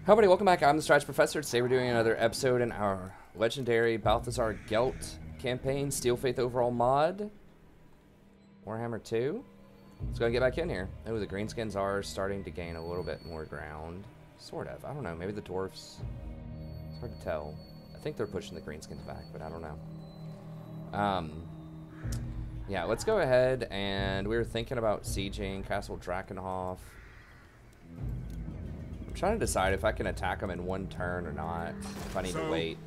Hi everybody, welcome back. I'm the Strategy Professor. Today we're doing another episode in our legendary Balthasar Gelt campaign, Steel Faith overall mod, Warhammer 2. Let's go and get back in here. Oh, the greenskins are starting to gain a little bit more ground. Sort of. I don't know. Maybe the dwarfs. It's hard to tell. I think they're pushing the greenskins back, but I don't know. Yeah, let's go ahead, and we were thinking about sieging Castle Drakenhof. I'm trying to decide if I can attack them in one turn or not, if I need to wait.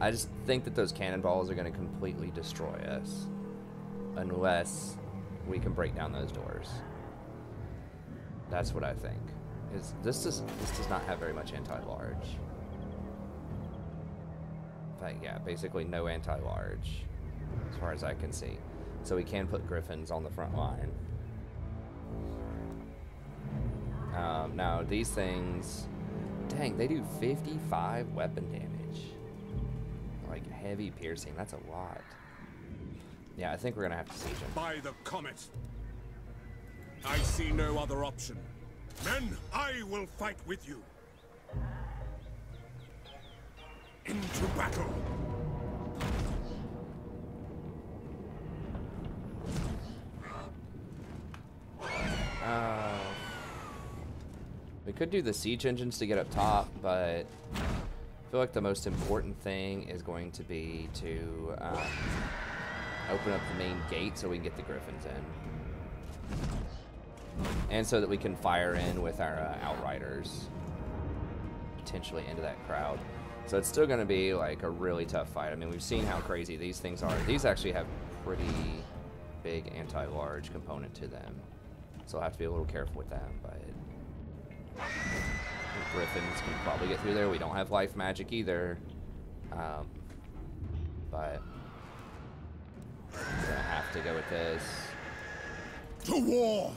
I just think that those cannonballs are going to completely destroy us unless we can break down those doors. That's what I think. This does not have very much anti-large. But yeah, basically no anti-large as far as I can see. So we can put griffins on the front line. Now these things, dang, they do 55 weapon damage. Like heavy piercing, that's a lot. Yeah, I think we're gonna have to siege them. By the comet, I see no other option. Men, I will fight with you. Into battle. We could do the siege engines to get up top, but I feel like the most important thing is going to be to open up the main gate so we can get the griffins in. And so that we can fire in with our outriders potentially into that crowd. So it's still going to be like a really tough fight. I mean, we've seen how crazy these things are. These actually have pretty big anti-large component to them. So I'll have to be a little careful with them, but griffins can probably get through there. We don't have life magic either. But we're gonna have to go with this. To war!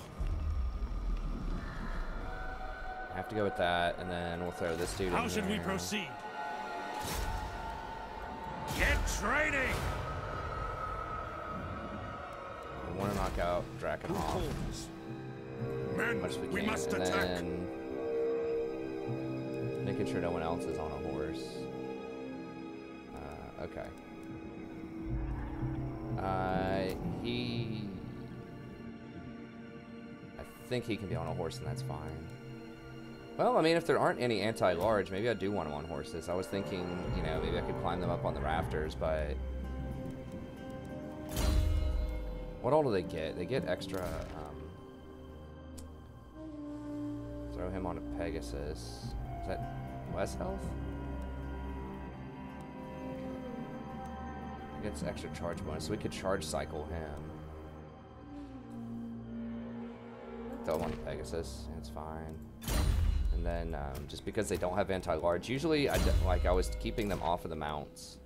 Have to go with that, and then we'll throw this dude in. How should we proceed? Get training! We want to knock out Drakenhof. Men, we must attack. Then making sure no one else is on a horse. Okay. I think he can be on a horse, and that's fine. Well, I mean, if there aren't any anti-large, maybe I do want him on horses. I was thinking, you know, maybe I could climb them up on the rafters, but what all do they get? They get extra. Throw him on a Pegasus. Is that less health? He gets extra charge bonus, so we could charge cycle him. Throw him on the Pegasus, and it's fine. And then, just because they don't have anti-large, usually I was keeping them off of the mounts.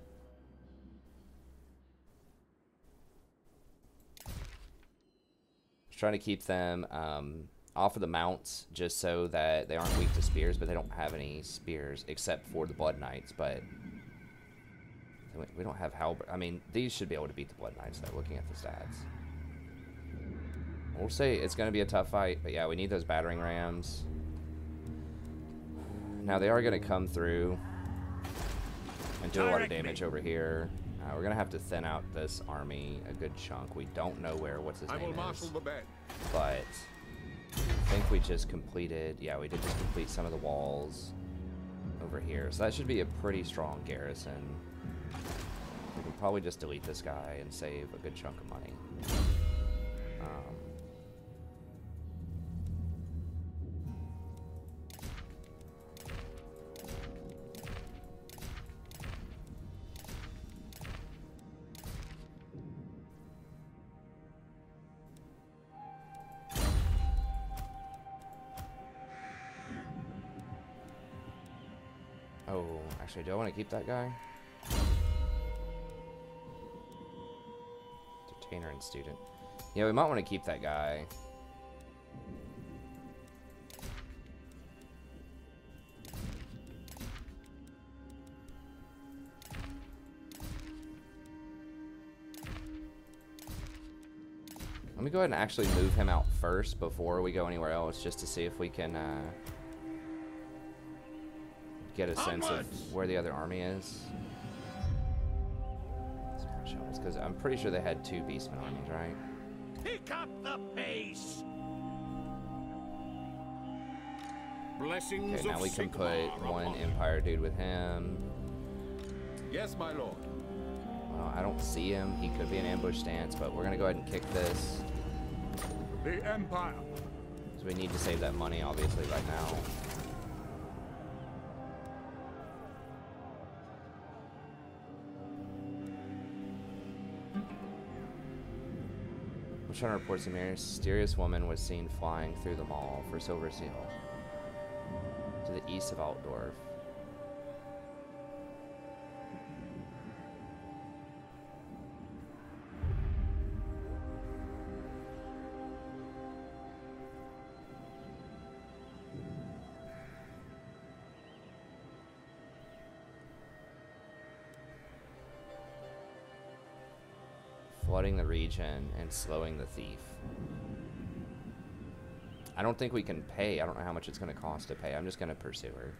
Trying to keep them off of the mounts just so that they aren't weak to spears, but they don't have any spears except for the Blood Knights. But we don't have halberd. I mean, these should be able to beat the Blood Knights though, looking at the stats. We'll say it's going to be a tough fight, but yeah, we need those battering rams. Now they are going to come through and do a lot of damage over here. We're going to have to thin out this army a good chunk. We don't know what's his name is. But I think we just completed, yeah, we did just complete some of the walls over here. So that should be a pretty strong garrison. We can probably just delete this guy and save a good chunk of money. Oh, actually, do I want to keep that guy? Entertainer and student. Yeah, we might want to keep that guy. Let me go ahead and actually move him out first before we go anywhere else, just to see if we can get a sense of where the other army is. Because I'm pretty sure they had 2 Beastmen armies, right? Pick up the pace. Blessings. Okay, now of we can put Sigmar one upon Empire dude with him. Yes, my lord. Well, I don't see him. He could be an ambush stance, but we're gonna go ahead and kick this. The Empire. So we need to save that money, obviously, right now. Trying to report some mysterious woman was seen flying through the mall for Silver Seal to the east of Altdorf. Flooding the region and slowing the thief. I don't think we can pay. I don't know how much it's going to cost to pay. I'm just going to pursue her.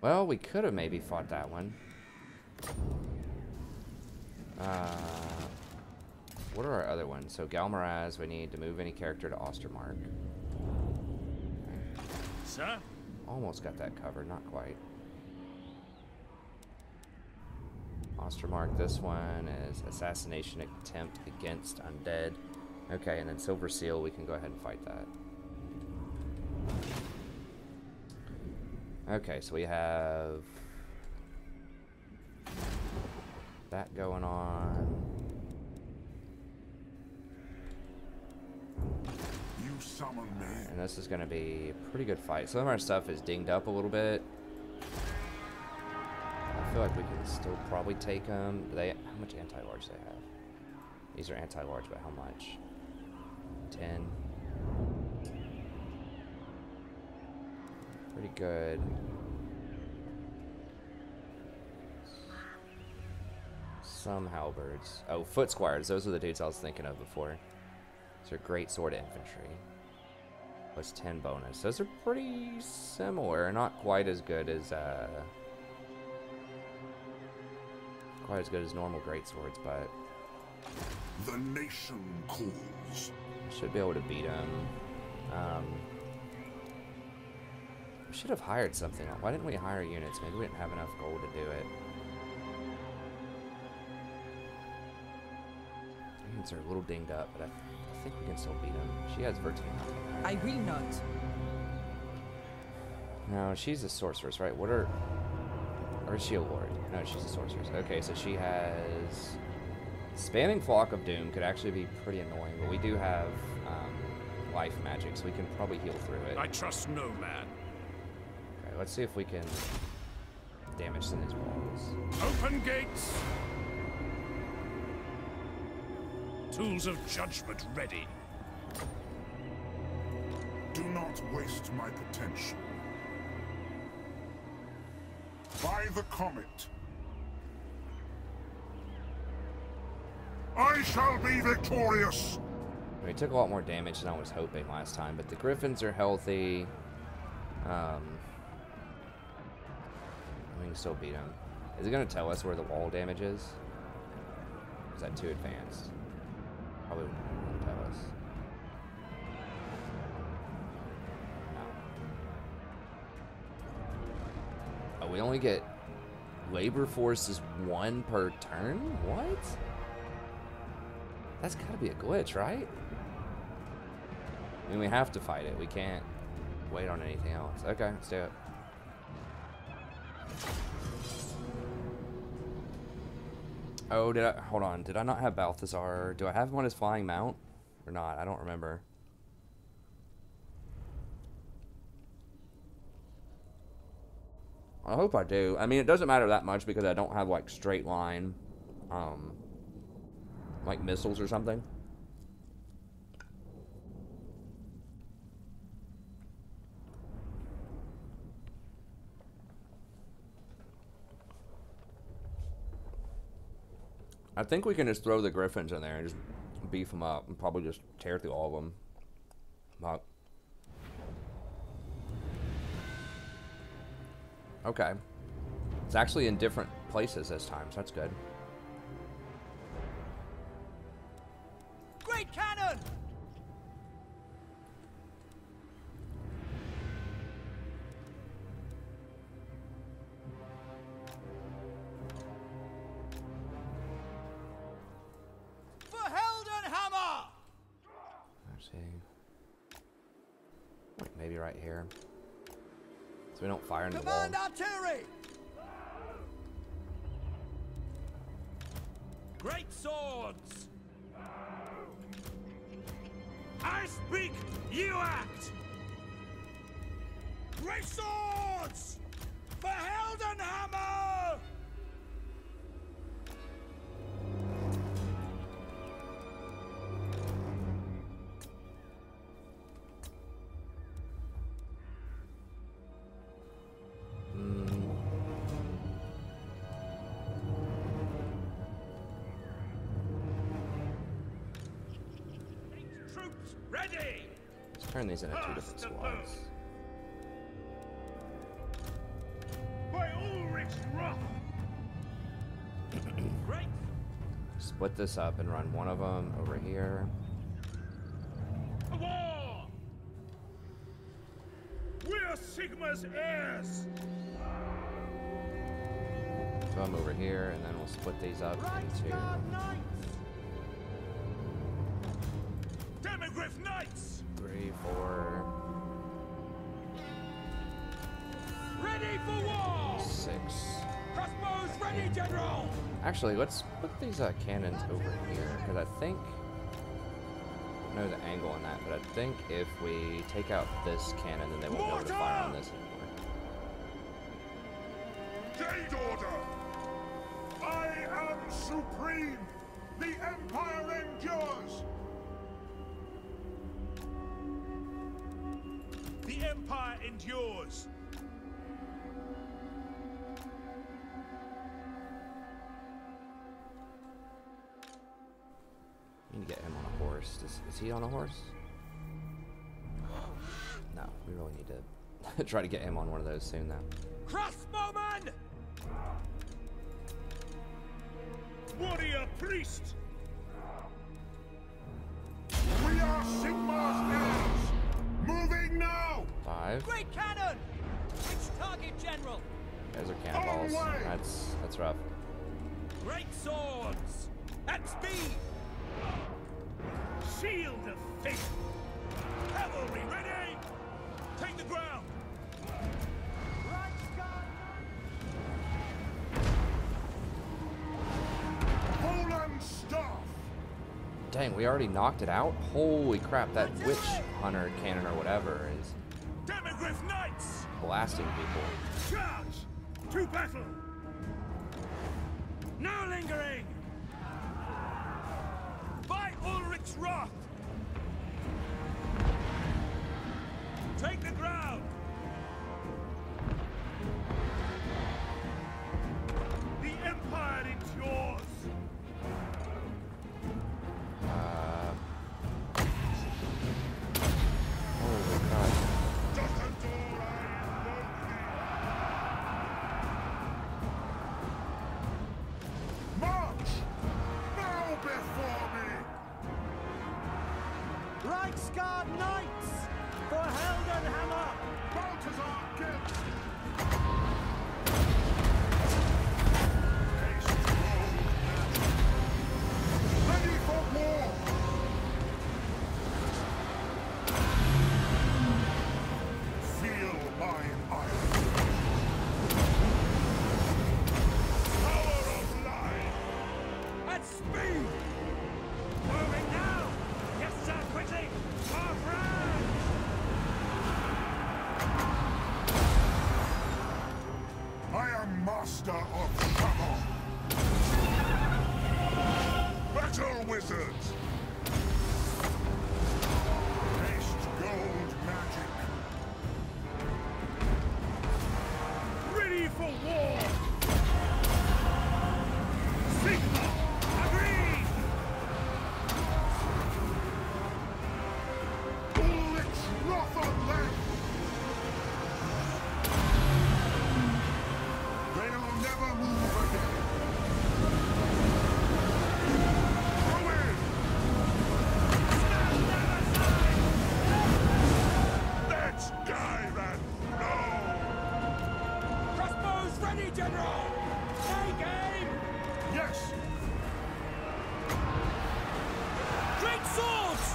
Well, we could have maybe fought that one. What are our other ones? So Galmaraz, we need to move any character to Ostermark. Sir? Almost got that covered, not quite. Ostermark, this one is assassination attempt against undead. Okay, and then Silver Seal, we can go ahead and fight that. Okay, so we have that going on. You summon me. And this is going to be a pretty good fight. Some of our stuff is dinged up a little bit. I feel like we can still probably take them. How much anti-large do they have? These are anti-large, but how much? 10. Pretty good. Some halberds. Oh, foot squires. Those are the dudes I was thinking of before. These are great sword infantry. Plus 10 bonus. Those are pretty similar. Not quite as good as normal great swords, but the nation calls. Should be able to beat them. We should have hired something. Why didn't we hire units? Maybe we didn't have enough gold to do it. Units are a little dinged up, but I think we can still beat them. She has Bretonnia. I will not. No, she's a sorceress, right? Or is she a lord? No, she's a sorceress. Okay, so she has Spanning Flock of Doom could actually be pretty annoying, but we do have life magic, so we can probably heal through it. I trust no man. Okay, let's see if we can damage some of these walls. Open gates. Tools of judgment ready. Do not waste my potential. By the comet. I shall be victorious. We took a lot more damage than I was hoping last time, but the Griffins are healthy. We can still beat them. Is it going to tell us where the wall damage is? Is that too advanced? Probably wouldn't tell us. No. Oh, we only get labor force is 1 per turn? What? That's got to be a glitch, right? I mean, we have to fight it. We can't wait on anything else. Okay, let's do it. Oh, hold on. Did I not have Balthasar? Do I have him on his flying mount? Or not? I don't remember. I hope I do. I mean, it doesn't matter that much because I don't have, like, straight line, like missiles or something. I think we can just throw the griffins in there and just beef them up and probably just tear through all of them. But, okay. It's actually in different places this time, so that's good. Great cannon! For Heldenhammer! Let's see. Maybe right here. So we don't fire into the wall. Command artillery! Great swords! I speak, you act! Great swords! For Heldenhammer! Troops ready! Let's turn these into two different squads. By Ulrich's wrath! Great! Split this up and run one of them over here. War! We're Sigma's heirs! Throw them over here, and then we'll split these up into... Demigriff Knights! 3, 4, Ready for war! 6. Crossbows ready, General! Actually, let's put these cannons over here, because I think... I don't know the angle on that, but I think if we take out this cannon, then they won't be able to fire on this anymore. Jade Order! I am supreme! The Empire endures! The Empire endures! We need to get him on a horse. Is he on a horse? No, we really need to try to get him on one of those soon, though. Crossbowman! Warrior priest! We are Sigmar's heirs! Moving now! 5. Great cannon! Which target, General? Those are cannonballs. On way! That's rough. Great swords! At speed! Shield of faith! Cavalry ready! Take the ground! Poland staff! Dang, we already knocked it out? Holy crap, that witch hunter cannon or whatever is Demigriff Knights! blasting people. Charge! To battle! No lingering! By Ulrich's wrath! Take the ground! The Empire is yours! Holy crap. March! Bow before me! Reichsguard Knights! For Heldenhammer! Balthasar Gent! Ready for war! Feel mine iron. Power of life! At speed! Moving now! Yes, sir, quickly! For France! I am master of Shamon. Battle wizards! Taste gold magic. Ready for war! Sigma! At General! Take aim! Yes! Great swords!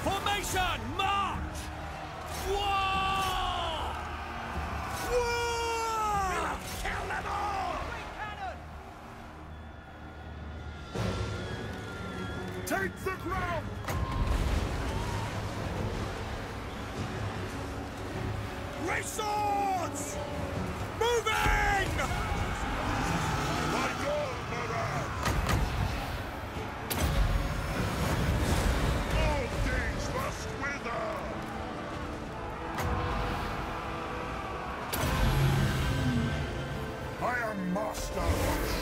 Formation, march! War! War! Kill them all! Take the ground! Great swords! Moving! My God, Marad! All things must wither! I am master of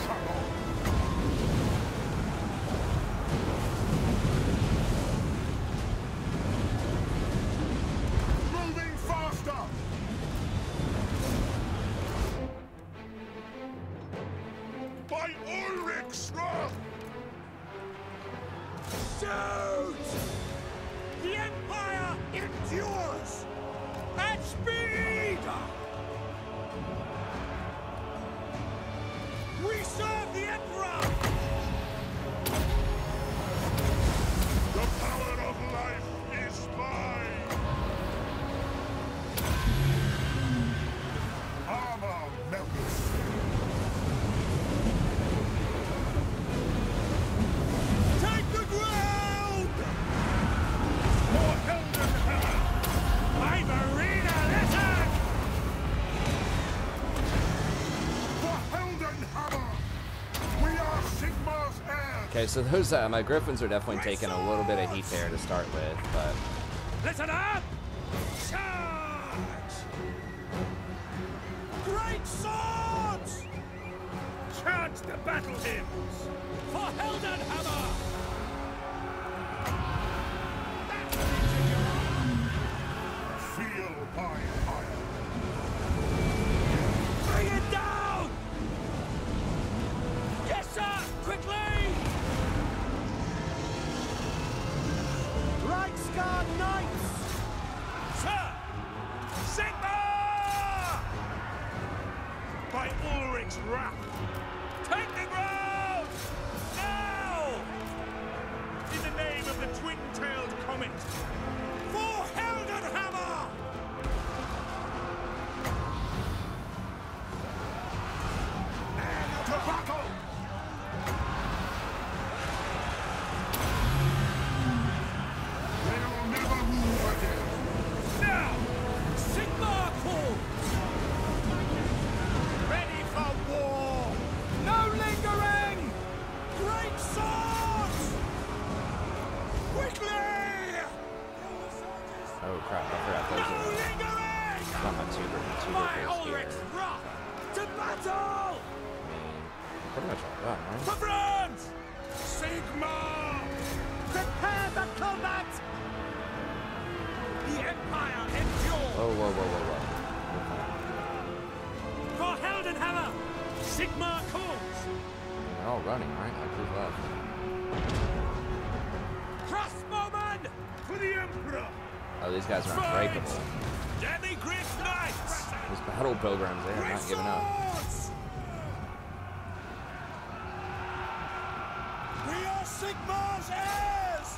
Shalom! Moving faster! By Ulrich's wrath! Shoot! The Empire endures! At speed! We serve the Emperor! The power of life is mine! Armor melts! Take the ground! More Helden Hammer! My Marina, listen! For Helden Hammer! We are Sigmar's heirs! Okay, so those my griffins are definitely taking a little bit of heat there to start with, but Listen up! Charge! Great swords! Charge the battle hymns! For Heldenhammer! That's the Feel my fire! Bring it down! Yes, sir! Quickly! Right Scar Knights! Sir! Sigma! By Ulrich's wrath! Take the ground! Now! In the name of the twin-tailed comet! For Heldenhammer! To battle! They will never move again! Now! Sigma calls! Ready for war! No lingering! Great swords! Quickly! oh crap, I forgot those No are lingering! not my two By griffins Ulrich's here. wrath! To battle! I mean, pretty much all done, right? For France! Sigma! Prepare the combat! The Empire endures! Whoa, whoa, whoa, whoa, whoa. For Heldenhammer! Sigma calls! They're all running, right? Like who's left? Crossbowman! For the Emperor! Oh, these guys are unbreakable. Demi-Griff Knights! These battle programs, they are not giving up. Swords! We are Sigmar's heirs!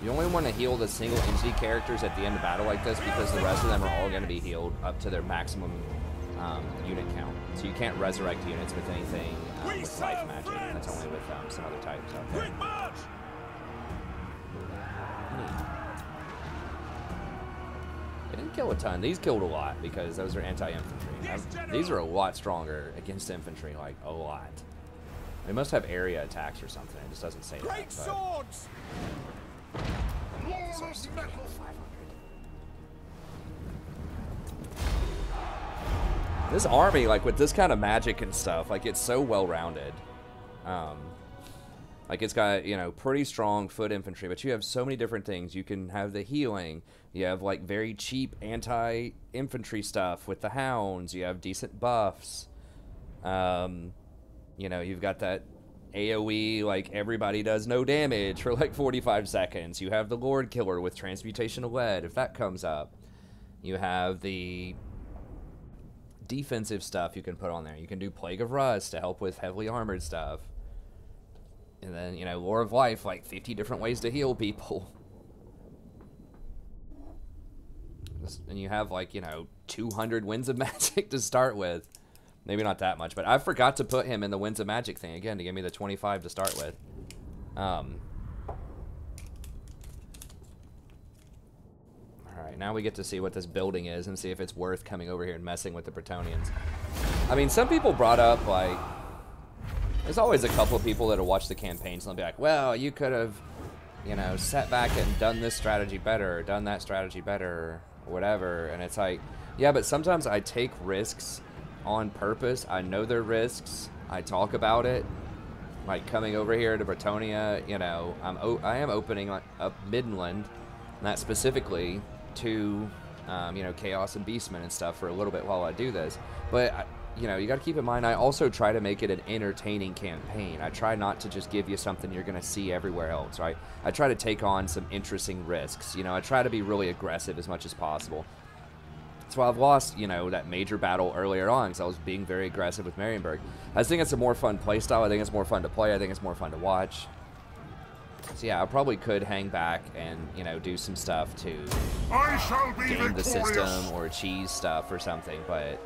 You only want to heal the single entity characters at the end of battle like this because the rest of them are all going to be healed up to their maximum unit count. So you can't resurrect units with anything with life magic. That's only with some other types out there. Quick march! They didn't kill a ton. These killed a lot because those are anti-infantry. These are a lot stronger against infantry, like a lot. They must have area attacks or something. It just doesn't say that. Great But swords! War of metal! this army, like with this kind of magic and stuff, like it's so well-rounded. Like it's got, you know, pretty strong foot infantry, but you have so many different things. You can have the healing. You have like very cheap anti-infantry stuff with the hounds. You have decent buffs. You know, you've got that AoE, like, everybody does no damage for like 45 seconds. You have the Lord Killer with Transmutation of Lead, if that comes up. You have the defensive stuff you can put on there. You can do Plague of Rust to help with heavily armored stuff. And then, you know, Lore of Life, like 50 different ways to heal people. And you have, like, you know, 200 Winds of Magic to start with. Maybe not that much, but I forgot to put him in the Winds of Magic thing again to give me the 25 to start with. Alright, now we get to see what this building is and see if it's worth coming over here and messing with the Bretonnians. I mean, some people brought up, like, there's always a couple of people that'll watch the campaigns and they'll be like, well, you could have, you know, sat back and done this strategy better, or done that strategy better, or whatever. And it's like, yeah, but sometimes I take risks on purpose. I know they're risks. I talk about it. Like coming over here to Bretonnia, you know, I am opening up Midland, not specifically to, you know, Chaos and Beastmen and stuff for a little bit while I do this. But, you know, you got to keep in mind, I also try to make it an entertaining campaign. I try not to just give you something you're going to see everywhere else, right? I try to take on some interesting risks. You know, I try to be really aggressive as much as possible. That's why I've lost, you know, that major battle earlier on, because I was being very aggressive with Marienburg. I think it's a more fun playstyle. I think it's more fun to play. I think it's more fun to watch. So yeah, I probably could hang back and, you know, do some stuff to game the system or cheese stuff or something, but,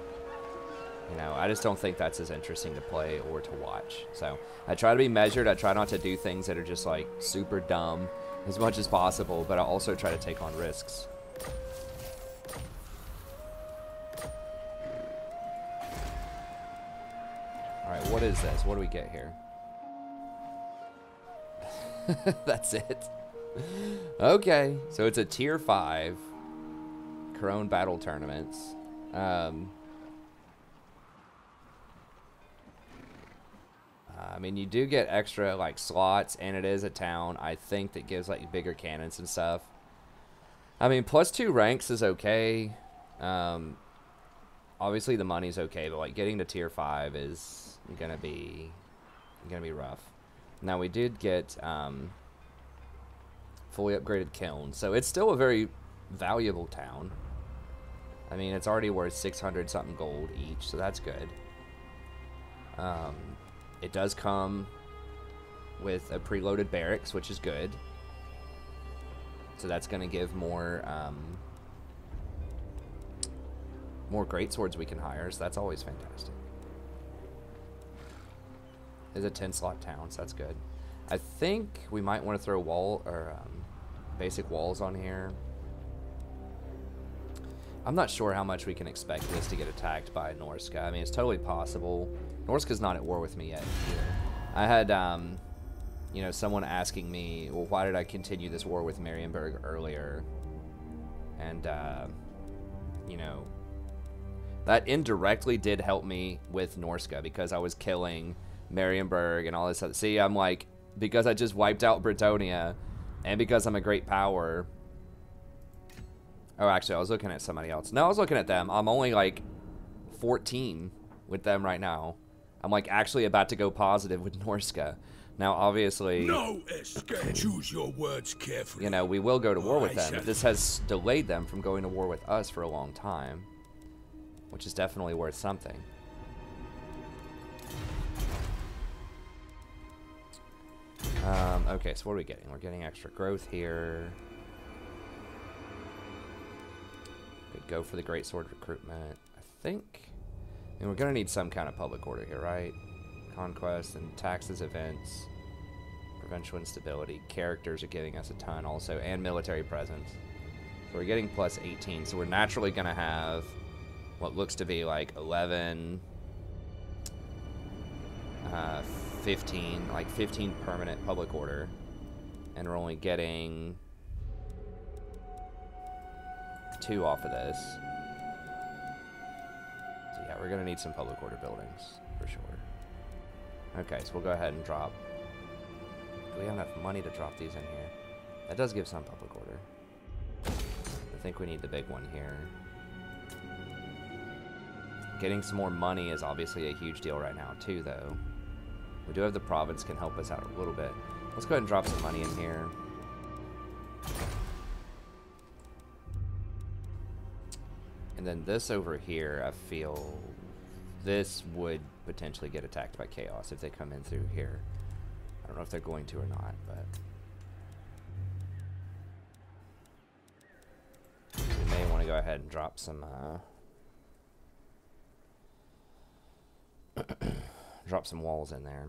you know, I just don't think that's as interesting to play or to watch. So I try to be measured. I try not to do things that are just, like, super dumb as much as possible, but I also try to take on risks. Alright, what is this? What do we get here? That's it. Okay, so it's a tier 5 Corone battle tournaments. I mean, you do get extra, like, slots, and it is a town, I think, that gives, like, bigger cannons and stuff. I mean, +2 ranks is okay. Obviously, the money's okay, but, like, getting to tier 5 is gonna be rough. Now, we did get fully upgraded kiln, so it's still a very valuable town. I mean, it's already worth 600 something gold each, so that's good. It does come with a preloaded barracks, which is good. So that's going to give more more greatswords we can hire, so that's always fantastic. It's a 10-slot town, so that's good. I think we might want to throw basic walls on here. I'm not sure how much we can expect this to get attacked by Norska. I mean, it's totally possible. Norska's not at war with me yet either. I had, you know, someone asking me, well, why did I continue this war with Marienburg earlier? And, you know, that indirectly did help me with Norska because I was killing Marienburg and all this stuff. See, I'm like, because I just wiped out Bretonnia and because I'm a great power. Oh, actually, I was looking at somebody else. No, I was looking at them. I'm only like 14 with them right now. I'm like actually about to go positive with Norska. Now, obviously, no escape. Choose your words carefully. You know, we will go to war with them. This has delayed them from going to war with us for a long time, which is definitely worth something. Okay, so what are we getting? We're getting extra growth here. Could go for the greatsword recruitment. I think. I mean, we're gonna need some kind of public order here, right? Conquest and taxes, events, provincial instability. Characters are giving us a ton also, and military presence. So we're getting plus 18. So we're naturally gonna have what looks to be like 11, 15, like 15 permanent public order, and we're only getting 2 off of this. So yeah, we're gonna need some public order buildings for sure. Okay, so we'll go ahead and drop. Do we have enough money to drop these in here? That does give some public order. I think we need the big one here. Getting some more money is obviously a huge deal right now too, though. We do have the province, can help us out a little bit. Let's go ahead and drop some money in here. And then this over here, I feel this would potentially get attacked by chaos if they come in through here. I don't know if they're going to or not, but we may want to go ahead and drop some drop some walls in there.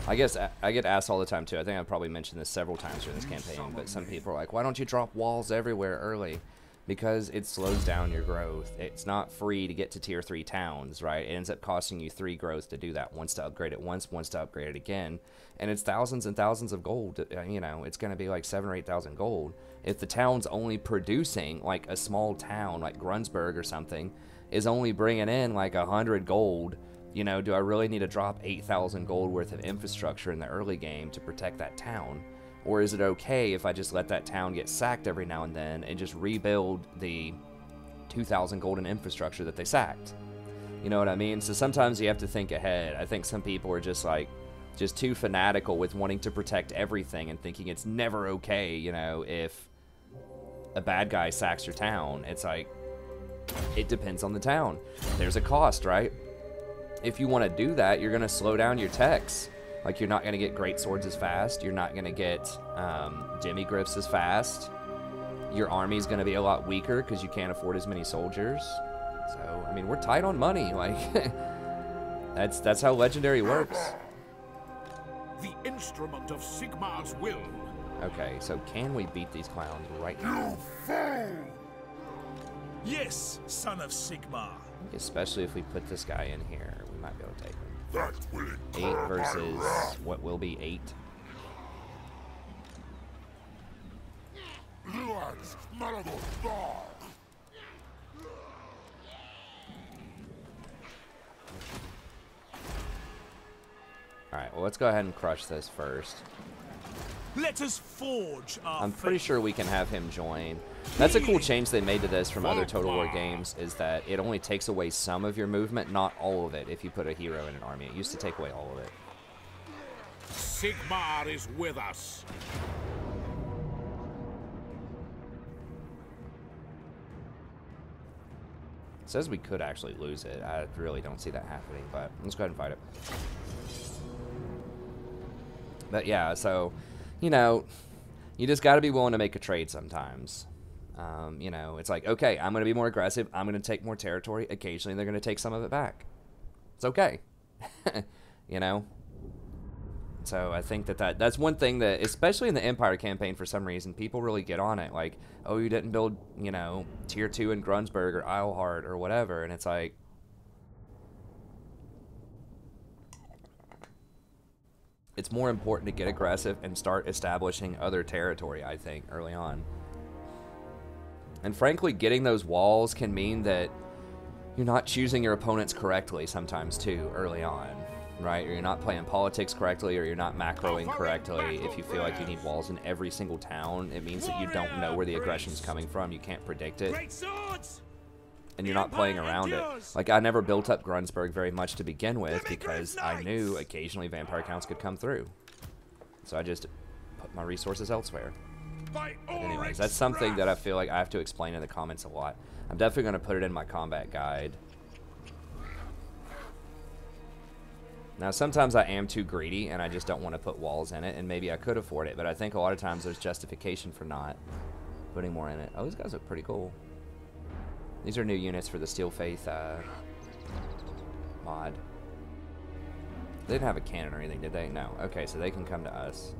I guess I get asked all the time too. I think I've probably mentioned this several times during this campaign, but some people are like, why don't you drop walls everywhere early? Because it slows down your growth. It's not free to get to tier 3 towns, right? It ends up costing you 3 growth to do that. Once to upgrade it once to upgrade it again. And it's thousands and thousands of gold. You know, it's going to be like 7,000 or 8,000 gold. If the town's only producing, like a small town like Grunsburg or something, is only bringing in like 100 gold, you know, do I really need to drop 8,000 gold worth of infrastructure in the early game to protect that town? Or is it okay if I just let that town get sacked every now and then and just rebuild the 2,000 golden infrastructure that they sacked? You know what I mean? So sometimes you have to think ahead. I think some people are just like, just too fanatical with wanting to protect everything and thinking it's never okay, you know, if a bad guy sacks your town. It's like, it depends on the town. There's a cost, right? If you want to do that, you're going to slow down your techs. Like, you're not going to get great swords as fast. You're not going to get demigriffs as fast. Your army's going to be a lot weaker because you can't afford as many soldiers. So, I mean, we're tight on money. Like, that's how Legendary works. The instrument of Sigmar's will. Okay, so can we beat these clowns right now? Yes, son of Sigmar. Especially if we put this guy in here, we might be able to take him. 8 versus what will be 8. Alright, well, let's go ahead and crush this first. Let us forge our I'm pretty sure we can have him join. That's a cool change they made to this from other Total War games, is that it only takes away some of your movement, not all of it, if you put a hero in an army. It used to take away all of it. Sigmar is with us. It says we could actually lose it. I really don't see that happening, but let's go ahead and fight it. But yeah, so, you know, you just got to be willing to make a trade sometimes. You know, it's like, okay, I'm going to be more aggressive. I'm going to take more territory. Occasionally, they're going to take some of it back. It's okay. You know? So I think that's one thing that, especially in the Empire campaign, for some reason, people really get on it. Like, oh, you didn't build, you know, tier 2 in Grunsburg or Isleheart or whatever. And it's like, it's more important to get aggressive and start establishing other territory, I think, early on. And frankly, getting those walls can mean that you're not choosing your opponents correctly sometimes, too, early on. Right? Or you're not playing politics correctly, or you're not macroing correctly. If you feel like you need walls in every single town, it means that you don't know where the aggression's coming from. You can't predict it. And you're not playing around it. Like, I never built up Grunsburg very much to begin with because I knew occasionally vampire counts could come through. So I just put my resources elsewhere. But anyways, that's something that I feel like I have to explain in the comments a lot. I'm definitely going to put it in my combat guide. Now, sometimes I am too greedy, and I just don't want to put walls in it, and maybe I could afford it, but I think a lot of times there's justification for not putting more in it. Oh, these guys look pretty cool. These are new units for the Steel Faith mod. They didn't have a cannon or anything, did they? No. Okay, so they can come to us.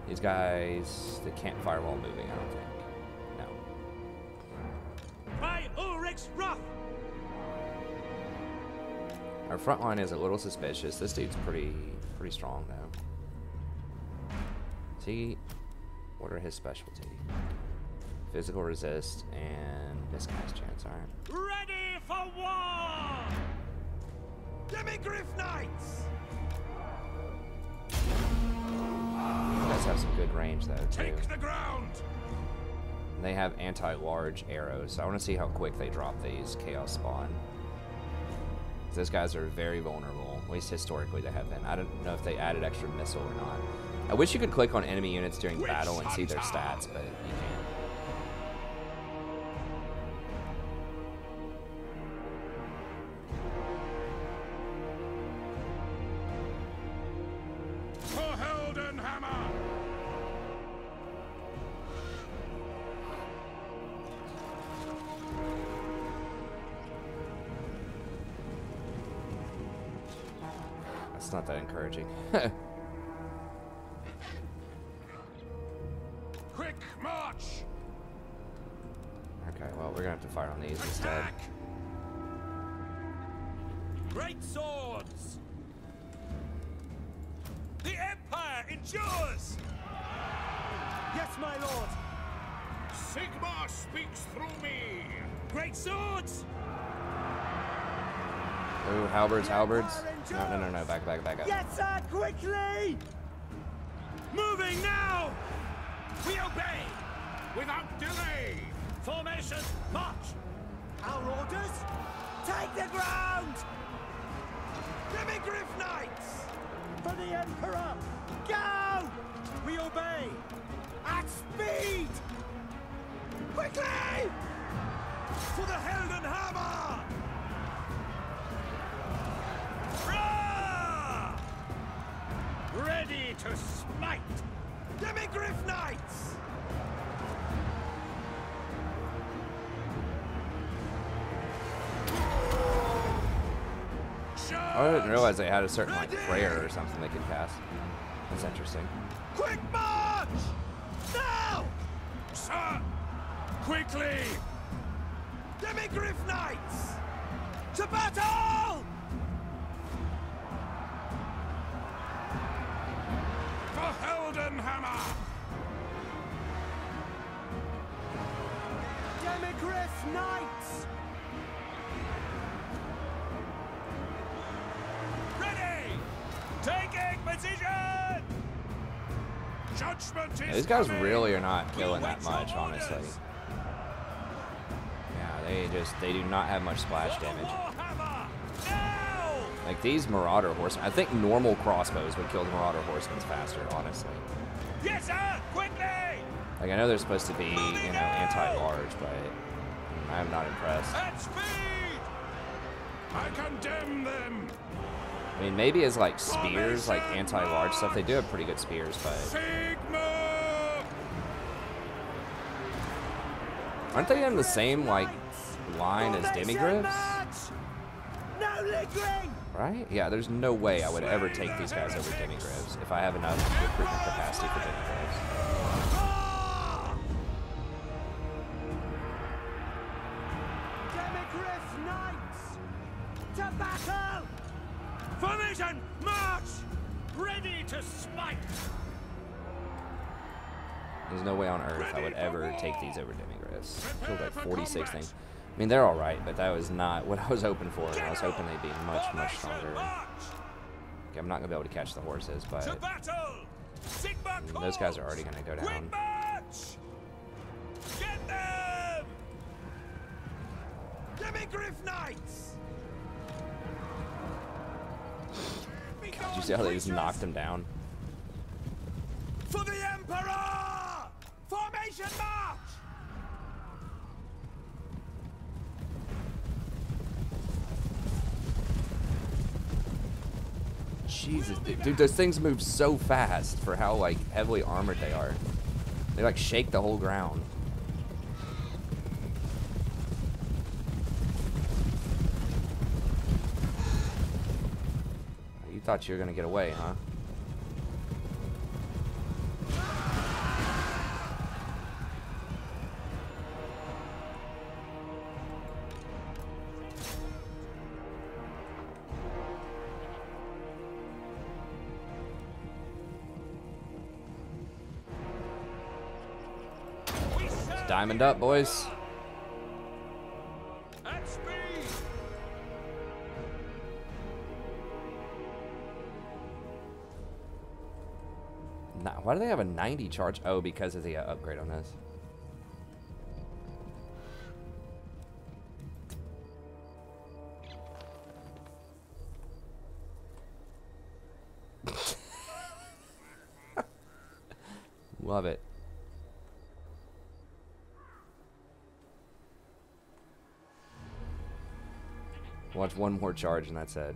These guys, they can't firewall moving, I don't think. No. By Ulrich's wrath! Our front line is a little suspicious. This dude's pretty strong, though. What are his specialty? Physical resist and miscast chance. All right. Ready for war! Demigriff Knights! You guys have some good range, though, too. Take the ground! They have anti-large arrows, so I want to see how quick they drop these Chaos Spawn. Those guys are very vulnerable. At least historically they have been. I don't know if they added extra missile or not. I wish you could click on enemy units during battle and see their stats, but you can't. That's not that encouraging. Quick march! Okay, well, we're gonna have to fire on these instead. Great swords! The Empire endures! Yes, my lord! Sigmar speaks through me! Great swords! Ooh, halberds, halberds. No, back up. Yes, sir, quickly! Moving now! We obey! Without delay! Formation, march! Our orders? Take the ground! Demigriff Knights! For the Emperor! Go! We obey! At speed! Quickly! For the Helden Hammer! Rah! Ready to smite! Demigriff Knights! I didn't realize they had a certain like prayer or something they could cast. That's interesting. Quick march! Now! Sir! Quickly! Demigriff Knights! To battle! For Heldenhammer! Demigriff Knights! Ready! Taking position! Judgment is Yeah, these guys coming! really are not killing We that wait your much, honestly. orders. Yeah, they do not have much splash damage. Warhammer! Now! Like these Marauder Horsemen, I think normal crossbows would kill the Marauder Horsemen faster, honestly. Yes, sir! Quickly! Like I know they're supposed to be, you know, anti-large, but I'm not impressed. At speed! I condemn them! I mean, maybe as like spears, like anti-large stuff, they do have pretty good spears, but Sigmar! aren't they in the same like line as demigriffs? No lingering! Right? Yeah, there's no way I would ever take these guys over demigriffs if I have enough recruitment capacity for demigriffs. Demigriff Knights! To battle! Formation, march! Ready to smite! There's no way on earth I would ever take these over demigriffs. Killed like 46 things. I mean, they're alright, but that was not what I was hoping for. I was hoping they'd be much stronger. Okay, I'm not going to be able to catch the horses, but To battle! Sigma those guys are already going to go down. Quick march! Get them! Demigriff Knights! Did you see how they just knocked him down? For the Emperor! Formation march! Jesus, dude, those things move so fast for how like heavily armored they are. They like shake the whole ground. You thought you were gonna get away, huh? Diamond up, boys. At speed! Why do they have a 90 charge? Oh, because of the upgrade on this. Love it. Watch one more charge and that's it.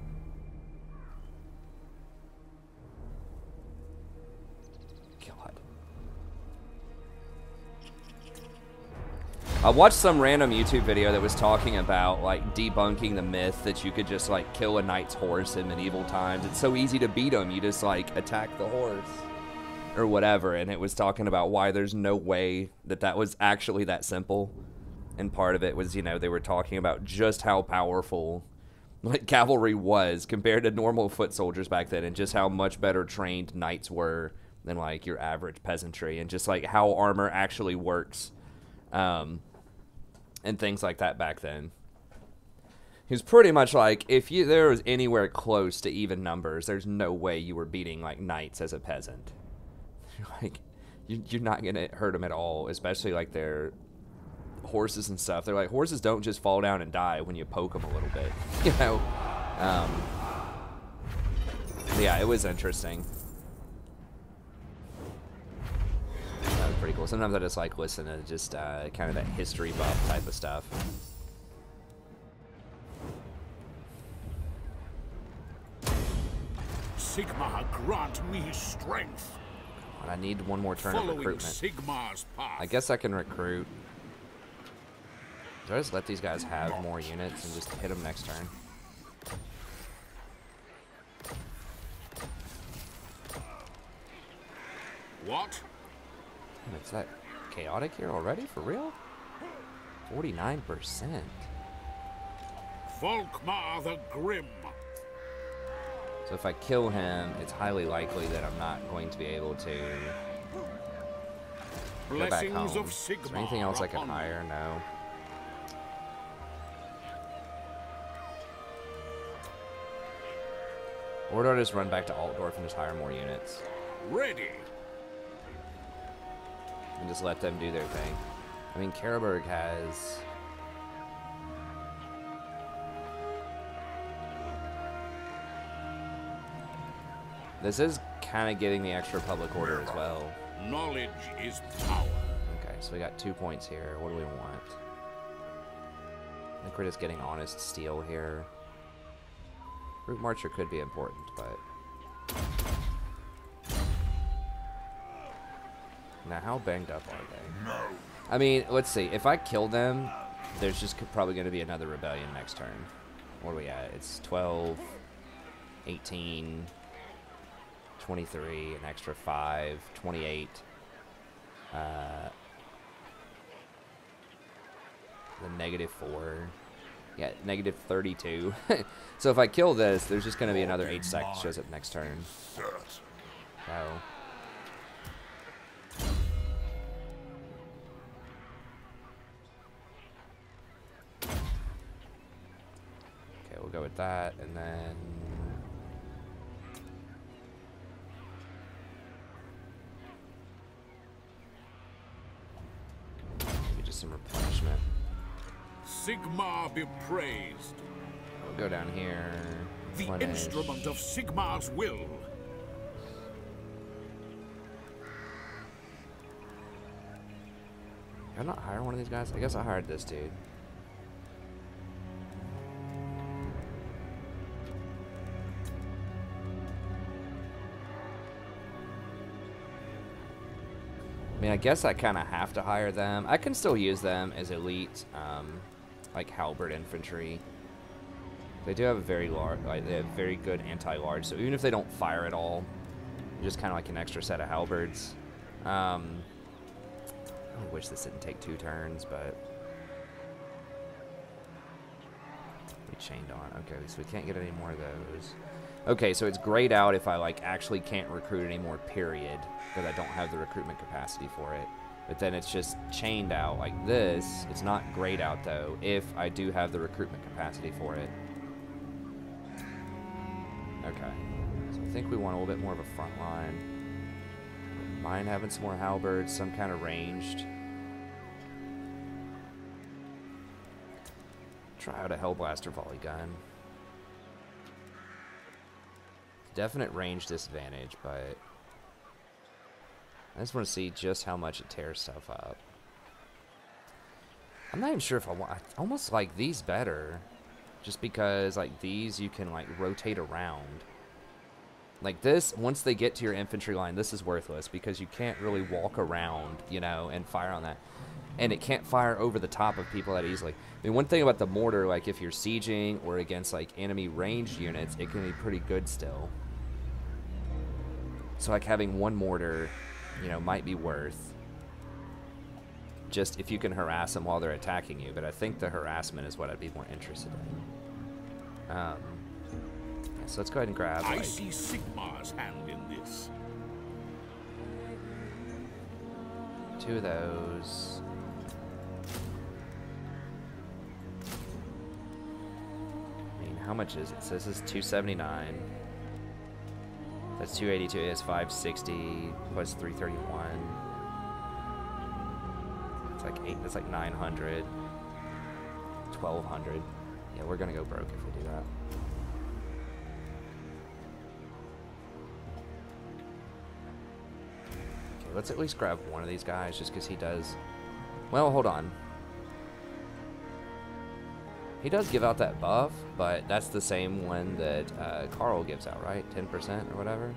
God. I watched some random YouTube video that was talking about, like, debunking the myth that you could just, like, kill a knight's horse in medieval times. It's so easy to beat him. You just, like, attack the horse. Or whatever. And it was talking about why there's no way that that was actually that simple. And part of it was, you know, they were talking about just how powerful, like, cavalry was compared to normal foot soldiers back then. And just how much better trained knights were than, like, your average peasantry. And just, like, how armor actually works. And things like that back then. He was pretty much like, if there was anywhere close to even numbers, there's no way you were beating, like, knights as a peasant. Like, you're not going to hurt them at all, especially, like, their horses and stuff. They're like, horses don't just fall down and die when you poke them a little bit, you know? Yeah, it was interesting. That was pretty cool. Sometimes I just like listen to just kind of that history buff type of stuff. Sigmar, grant me strength. I need one more turn of recruitment. Sigmar's path. I guess I can recruit. Do I just let these guys have more units and just hit them next turn? What? Damn, it's that chaotic here already? For real? 49%. Volkmar the Grim. So if I kill him, it's highly likely that I'm not going to be able to go back home. Is there anything else I can hire? No. Or do I just run back to Altdorf and just hire more units? Ready. And just let them do their thing. I mean, Karaberg has... This is kind of getting the extra public order as well. Knowledge is power. Okay, so we got 2 points here. What do we want? I think we're just getting honest steel here. Root Marcher could be important, but... Now, how banged up are they? No. I mean, let's see. If I kill them, there's just probably going to be another rebellion next turn. What are we at? It's 12, 18... 23, an extra 5, 28. The -4. Yeah, -32. So if I kill this, there's just going to be another 8 stack that shows up next turn. So. Okay, we'll go with that, and then... some replenishment. Sigmar be praised. We'll go down here. The instrument of Sigmar's will. Can I not hire one of these guys? I guess I hired this dude. I mean, I guess I kind of have to hire them. I can still use them as elite, like halberd infantry. They do have a very large, like they have very good anti-large. So even if they don't fire at all, just kind of like an extra set of halberds. I wish this didn't take 2 turns, but we chained on. Okay, so we can't get any more of those. Okay, so it's grayed out if I like actually can't recruit anymore, period, because I don't have the recruitment capacity for it. But then it's just chained out like this. It's not grayed out though if I do have the recruitment capacity for it. Okay, so I think we want a little bit more of a front line. Wouldn't mind having some more halberds, some kind of ranged. Try out a Hellblaster volley gun. Definite range disadvantage, but I just want to see just how much it tears stuff up. I'm not even sure if I want... I almost like these better. Just because, like, these you can, like, rotate around. Like this, once they get to your infantry line, this is worthless because you can't really walk around, you know, and fire on that. And it can't fire over the top of people that easily. I mean, one thing about the mortar, like if you're sieging or against like enemy ranged units, it can be pretty good still. So like having one mortar, you know, might be worth. Just if you can harass them while they're attacking you. But I think the harassment is what I'd be more interested in. So let's go ahead and grab. I see Sigmar's hand in this. 2 of those. I mean, how much is it? So this is 279. That's 282. It's 560 plus 331. It's like 8. That's like 900. 1200. Yeah, we're gonna go broke if we do that. Let's at least grab one of these guys just because he does... Well, hold on. He does give out that buff, but that's the same one that Karl gives out, right? 10% or whatever?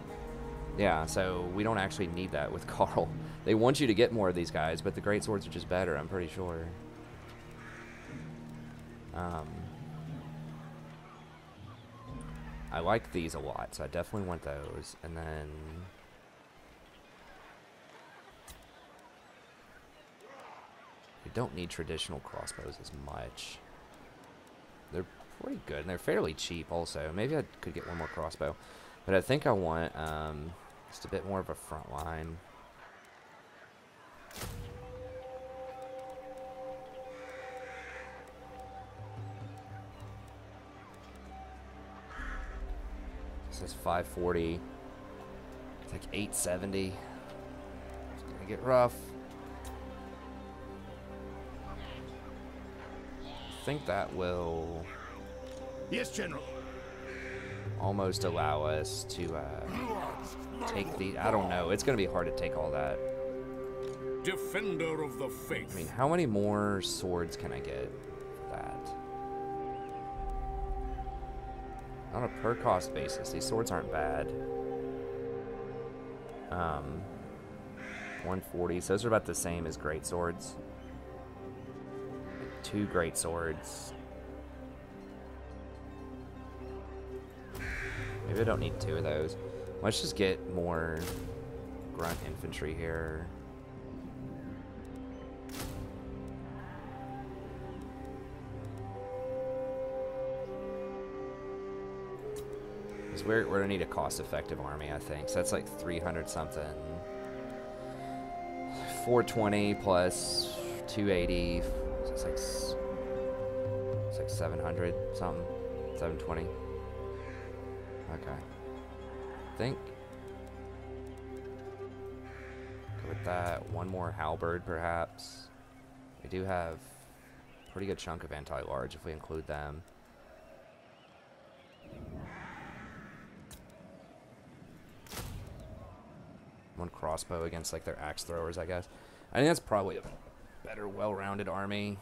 Yeah, so we don't actually need that with Karl. They want you to get more of these guys, but the great swords are just better, I'm pretty sure. I like these a lot, so I definitely want those. And then... we don't need traditional crossbows as much. They're pretty good, and they're fairly cheap also. Maybe I could get one more crossbow. But I think I want just a bit more of a front line. This is 540. It's like 870. It's gonna get rough. I think that will... Yes, General. Almost allow us to take the... I don't know. It's going to be hard to take all that. Defender of the faith. I mean, how many more swords can I get for that? On a per cost basis, these swords aren't bad. 140. So those are about the same as great swords. 2 great swords. Maybe I don't need 2 of those. Let's just get more grunt infantry here. Because we're gonna need a cost-effective army, I think. So that's like 300 something. 420 plus 280. So it's like 700 something. 720. Okay. I think. Go with that. One more halberd, perhaps. We do have a pretty good chunk of anti-large if we include them. One crossbow against like their axe throwers, I guess. I think that's probably a better, well-rounded army.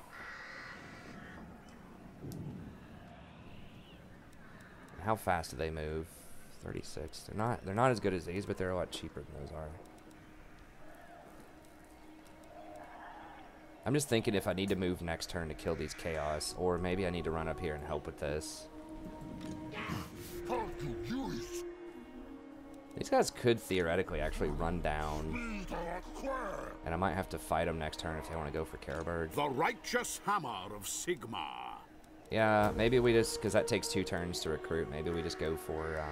How fast do they move? 36. They're not as good as these, but they're a lot cheaper than those are. I'm just thinking if I need to move next turn to kill these chaos, or maybe I need to run up here and help with this. These guys could theoretically actually run down, and I might have to fight them next turn if they want to go for Caribird. The righteous hammer of Sigmar. Yeah, maybe we just, because that takes 2 turns to recruit, maybe we just go for,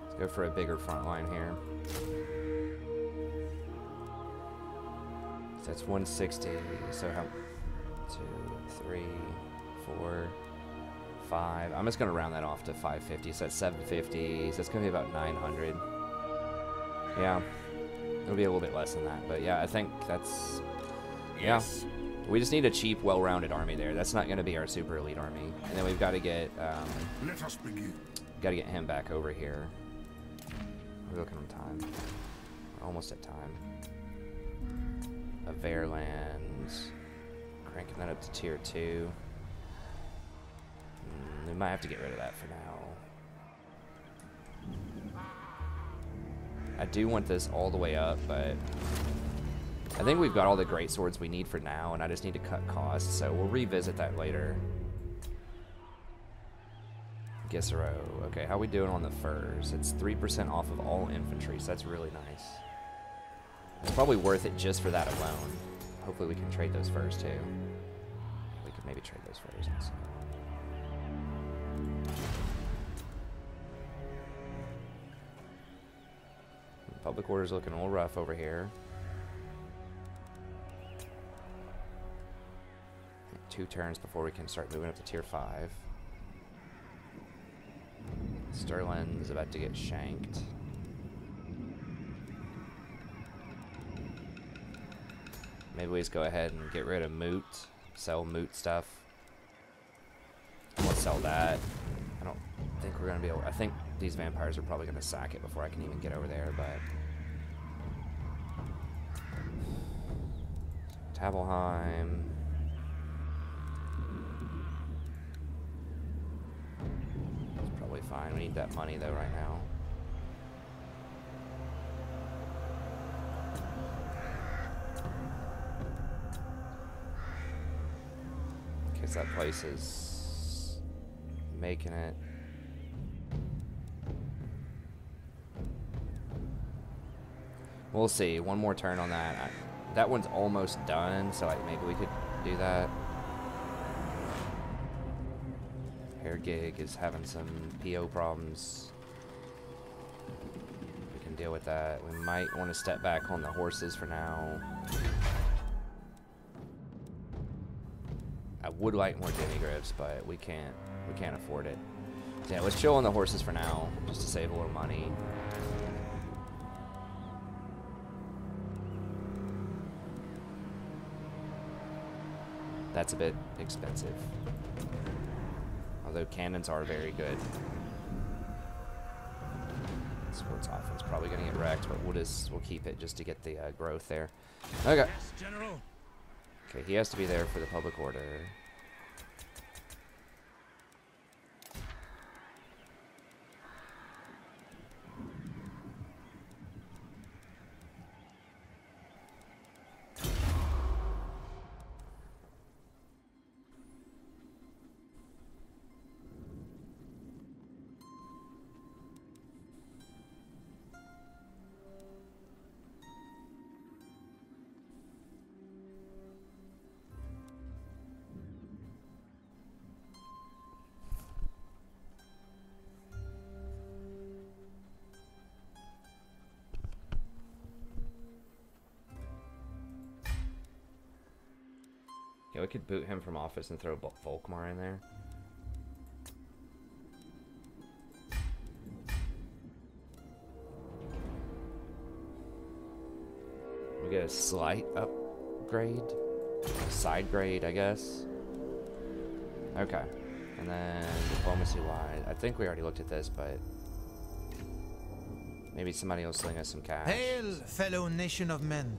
let's go for a bigger front line here. So that's 160, so how, 2, 3, 4, 5. I'm just going to round that off to 550, so that's 750, so it's going to be about 900. Yeah, it'll be a little bit less than that, but yeah, I think that's, Yes. yeah. We just need a cheap, well-rounded army there. That's not going to be our super elite army. And then we've got to get Let us begin. got to get him back over here. We're looking on time. We're almost at time. Averlands. Cranking that up to tier 2. We might have to get rid of that for now. I do want this all the way up, but I think we've got all the great swords we need for now, and I just need to cut costs, so we'll revisit that later. Gissero. Okay, how are we doing on the furs? It's 3% off of all infantry, so that's really nice. It's probably worth it just for that alone. Hopefully we can trade those furs too. We could maybe trade those furs also. Public order's looking a little rough over here. 2 turns before we can start moving up to tier 5. Sterling's about to get shanked. Maybe we just go ahead and get rid of Moot. Sell Moot stuff. I'm gonna sell that. I don't think we're gonna be able. I think these vampires are probably gonna sack it before I can even get over there, but. Tabelheim. It's probably fine. We need that money though right now. Because that place is making it. We'll see. One more turn on that. That one's almost done, so like maybe we could do that. Hair Gig is having some PO problems. We can deal with that. We might want to step back on the horses for now. I would like more demigriffs, but we can't afford it. So yeah, let's chill on the horses for now, just to save a little money. That's a bit expensive. Although cannons are very good. Sports offense probably gonna get wrecked, but we'll keep it just to get the growth there. Okay. Yes, General. Okay, he has to be there for the public order. Yeah, we could boot him from office and throw Volkmar in there. We get a slight upgrade. Side grade, I guess. Okay. And then diplomacy-wise, I think we already looked at this, but maybe somebody will sling us some cash. Hail, fellow nation of men.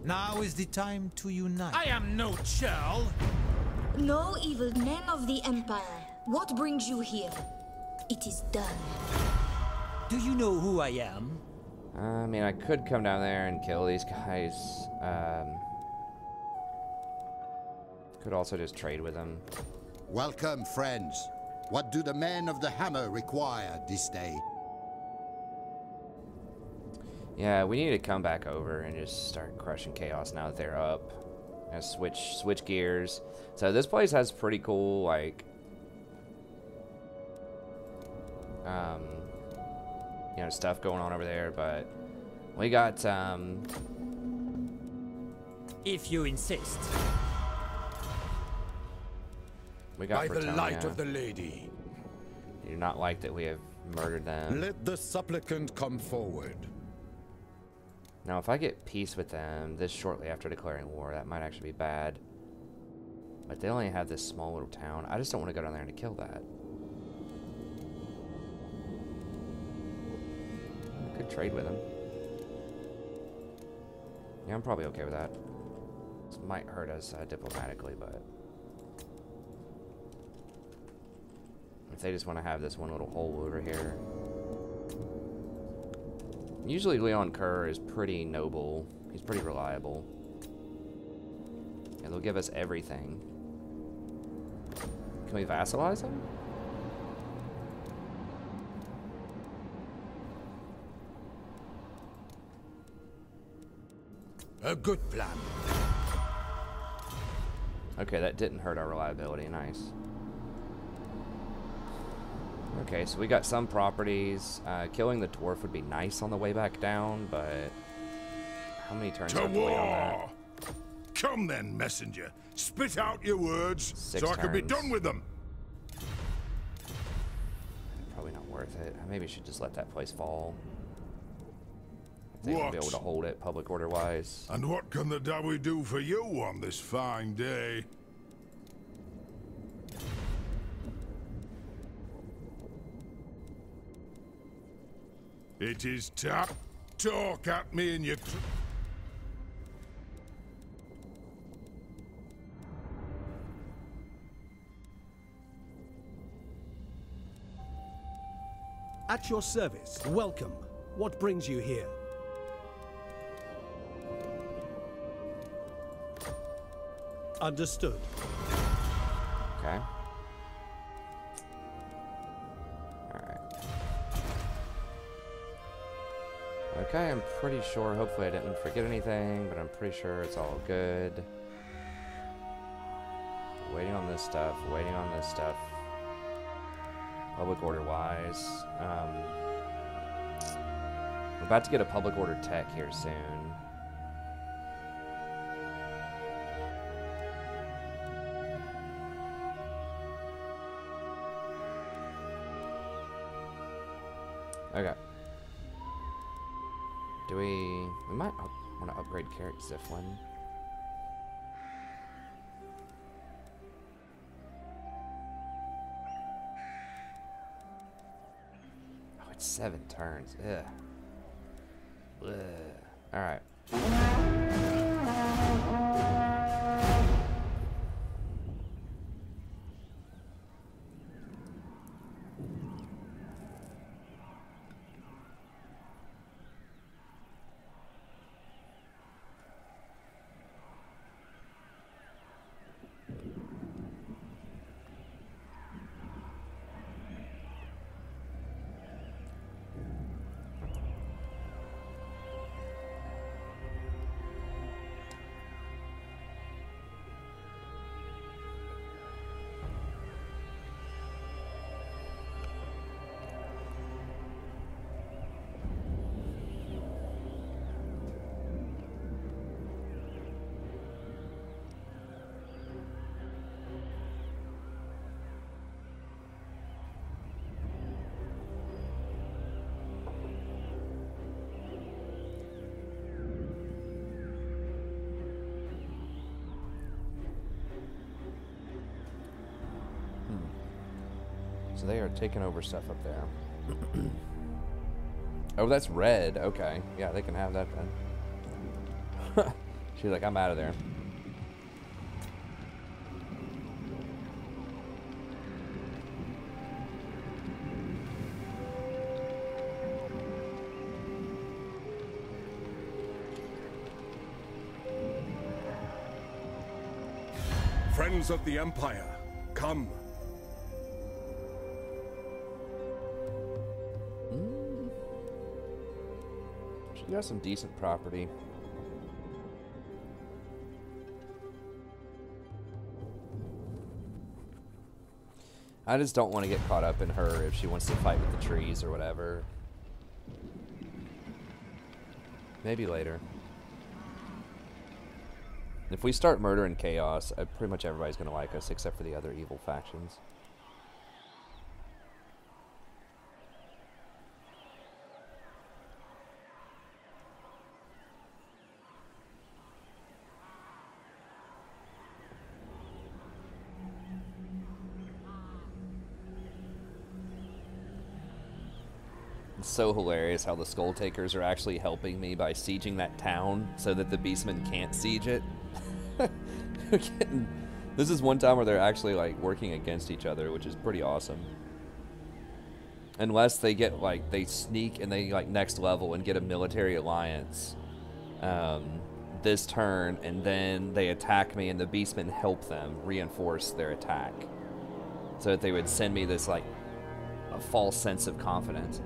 Now is the time to unite. I am no churl. No evil men of the Empire. What brings you here? It is done. Do you know who I am? I mean, I could come down there and kill these guys. Could also just trade with them. Welcome, friends. What do the men of the hammer require this day? Yeah, we need to come back over and just start crushing chaos now that they're up. And switch gears. So this place has pretty cool, like, you know, stuff going on over there, but we got, If you insist. we got By the Bretonnia. light of the lady. You do not like that we have murdered them. Let the supplicant come forward. Now, if I get peace with them this shortly after declaring war, that might actually be bad. But they only have this small little town. I just don't want to go down there and kill that. I could trade with him. Yeah, I'm probably okay with that. This might hurt us diplomatically, but... if they just want to have this one little hole over here. Usually Leon Kerr is pretty noble. He's pretty reliable. And they'll give us everything. Can we vassalize him? A good plan. Okay, that didn't hurt our reliability. Nice. Okay, so we got some properties. Killing the dwarf would be nice on the way back down, but how many turns do we have to wait on that? Come then, messenger. Spit out your words 6 so I can be turns. done with them. Probably not worth it. I maybe should just let that place fall. If they won't be What? able to hold it public order wise. And what can the Dawi do for you on this fine day? It is tap. Talk at me and you... At your service. Welcome. What brings you here? Understood. Okay. Alright. Okay, I'm pretty sure, hopefully I didn't forget anything, but I'm pretty sure it's all good. Waiting on this stuff, waiting on this stuff. Public order wise. We're about to get a public order tech here soon. Okay. Do we might want to upgrade Carrot Ziflin. Oh, it's 7 turns. Ugh. Ugh. All right. So they are taking over stuff up there. Oh, that's red. Okay. Yeah, they can have that then. She's like, I'm out of there. Friends of the Empire, come. She got some decent property. I just don't want to get caught up in her if she wants to fight with the trees or whatever. Maybe later. If we start murder and chaos, pretty much everybody's going to like us except for the other evil factions. It's so hilarious how the Skull Takers are actually helping me by sieging that town so that the Beastmen can't siege it. This is one time where they're actually like working against each other, which is pretty awesome. Unless they get like, they sneak and they like next level and get a military alliance this turn, and then they attack me and the Beastmen help them reinforce their attack. So that they would send me this like a false sense of confidence.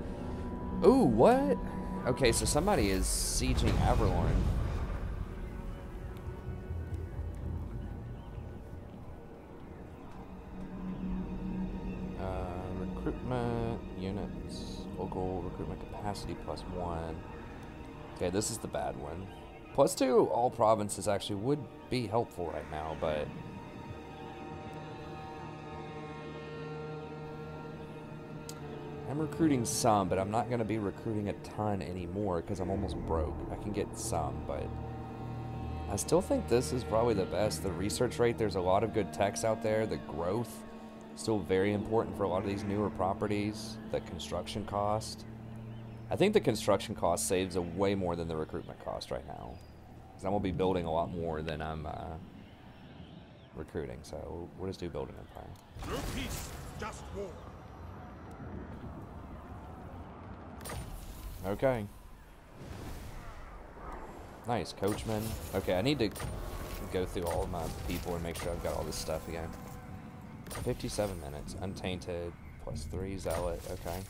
Ooh, what? Okay, so somebody is sieging Averlorn. Recruitment units, local recruitment capacity +1. Okay, this is the bad one. +2 all provinces actually would be helpful right now, but I'm recruiting some, but I'm not going to be recruiting a ton anymore because I'm almost broke. I can get some, but I still think this is probably the best. The research rate, there's a lot of good techs out there. The growth, still very important for a lot of these newer properties. The construction cost. I think the construction cost saves way more than the recruitment cost right now. Because I'm going to be building a lot more than I'm recruiting. So we'll just do building empire. No peace, just war. Okay. Nice, coachman. Okay, I need to go through all of my people and make sure I've got all this stuff again. 57 minutes. Untainted. +3. Zealot. Okay.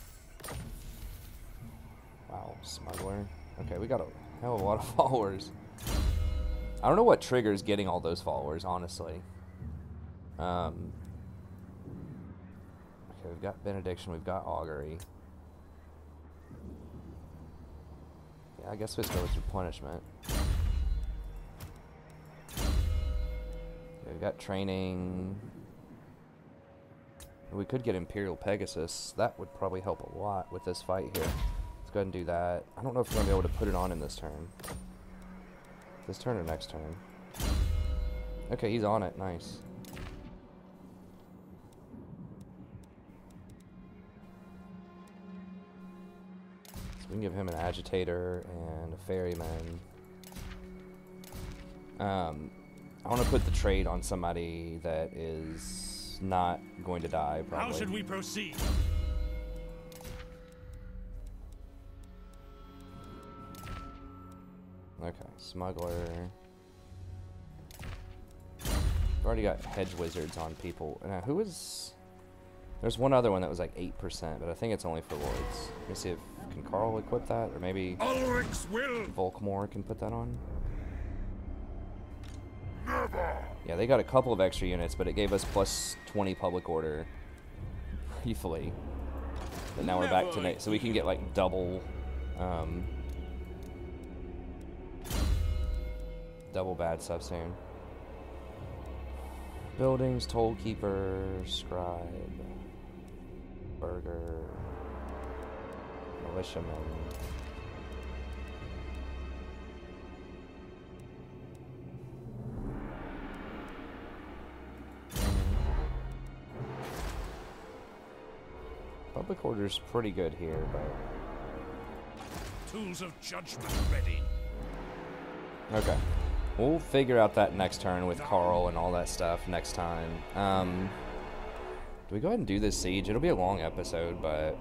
Wow. Smuggler. Okay, we got a hell of a lot of followers. I don't know what triggers getting all those followers, honestly. Okay, we've got Benediction. We've got Augury. Yeah, I guess we just go with Replenishment. Okay, we've got Training. We could get Imperial Pegasus. That would probably help a lot with this fight here. Let's go ahead and do that. I don't know if we're going to be able to put it on in this turn. This turn or next turn. Okay, he's on it. Nice. So we can give him an Agitator and a Ferryman. I want to put the trade on somebody that is not going to die, probably. How should we proceed? Okay, Smuggler. I've already got Hedge Wizards on people. Now, who is... There's one other one that was like 8%, but I think it's only for Lords. Let me see if... Can Karl equip that? Or maybe... Ulrich's will! Volkmar can put that on? Never! Yeah, they got a couple of extra units, but it gave us +20 public order. Briefly. But now we're back to... So we can get like double... double bad stuff soon. Buildings, Toll Keeper, Scribe, Burger, Militiaman. Public order's pretty good here, but... Tools of judgment ready. Okay. We'll figure out that next turn with Karl and all that stuff next time. Do we go ahead and do this siege? It'll be a long episode, but...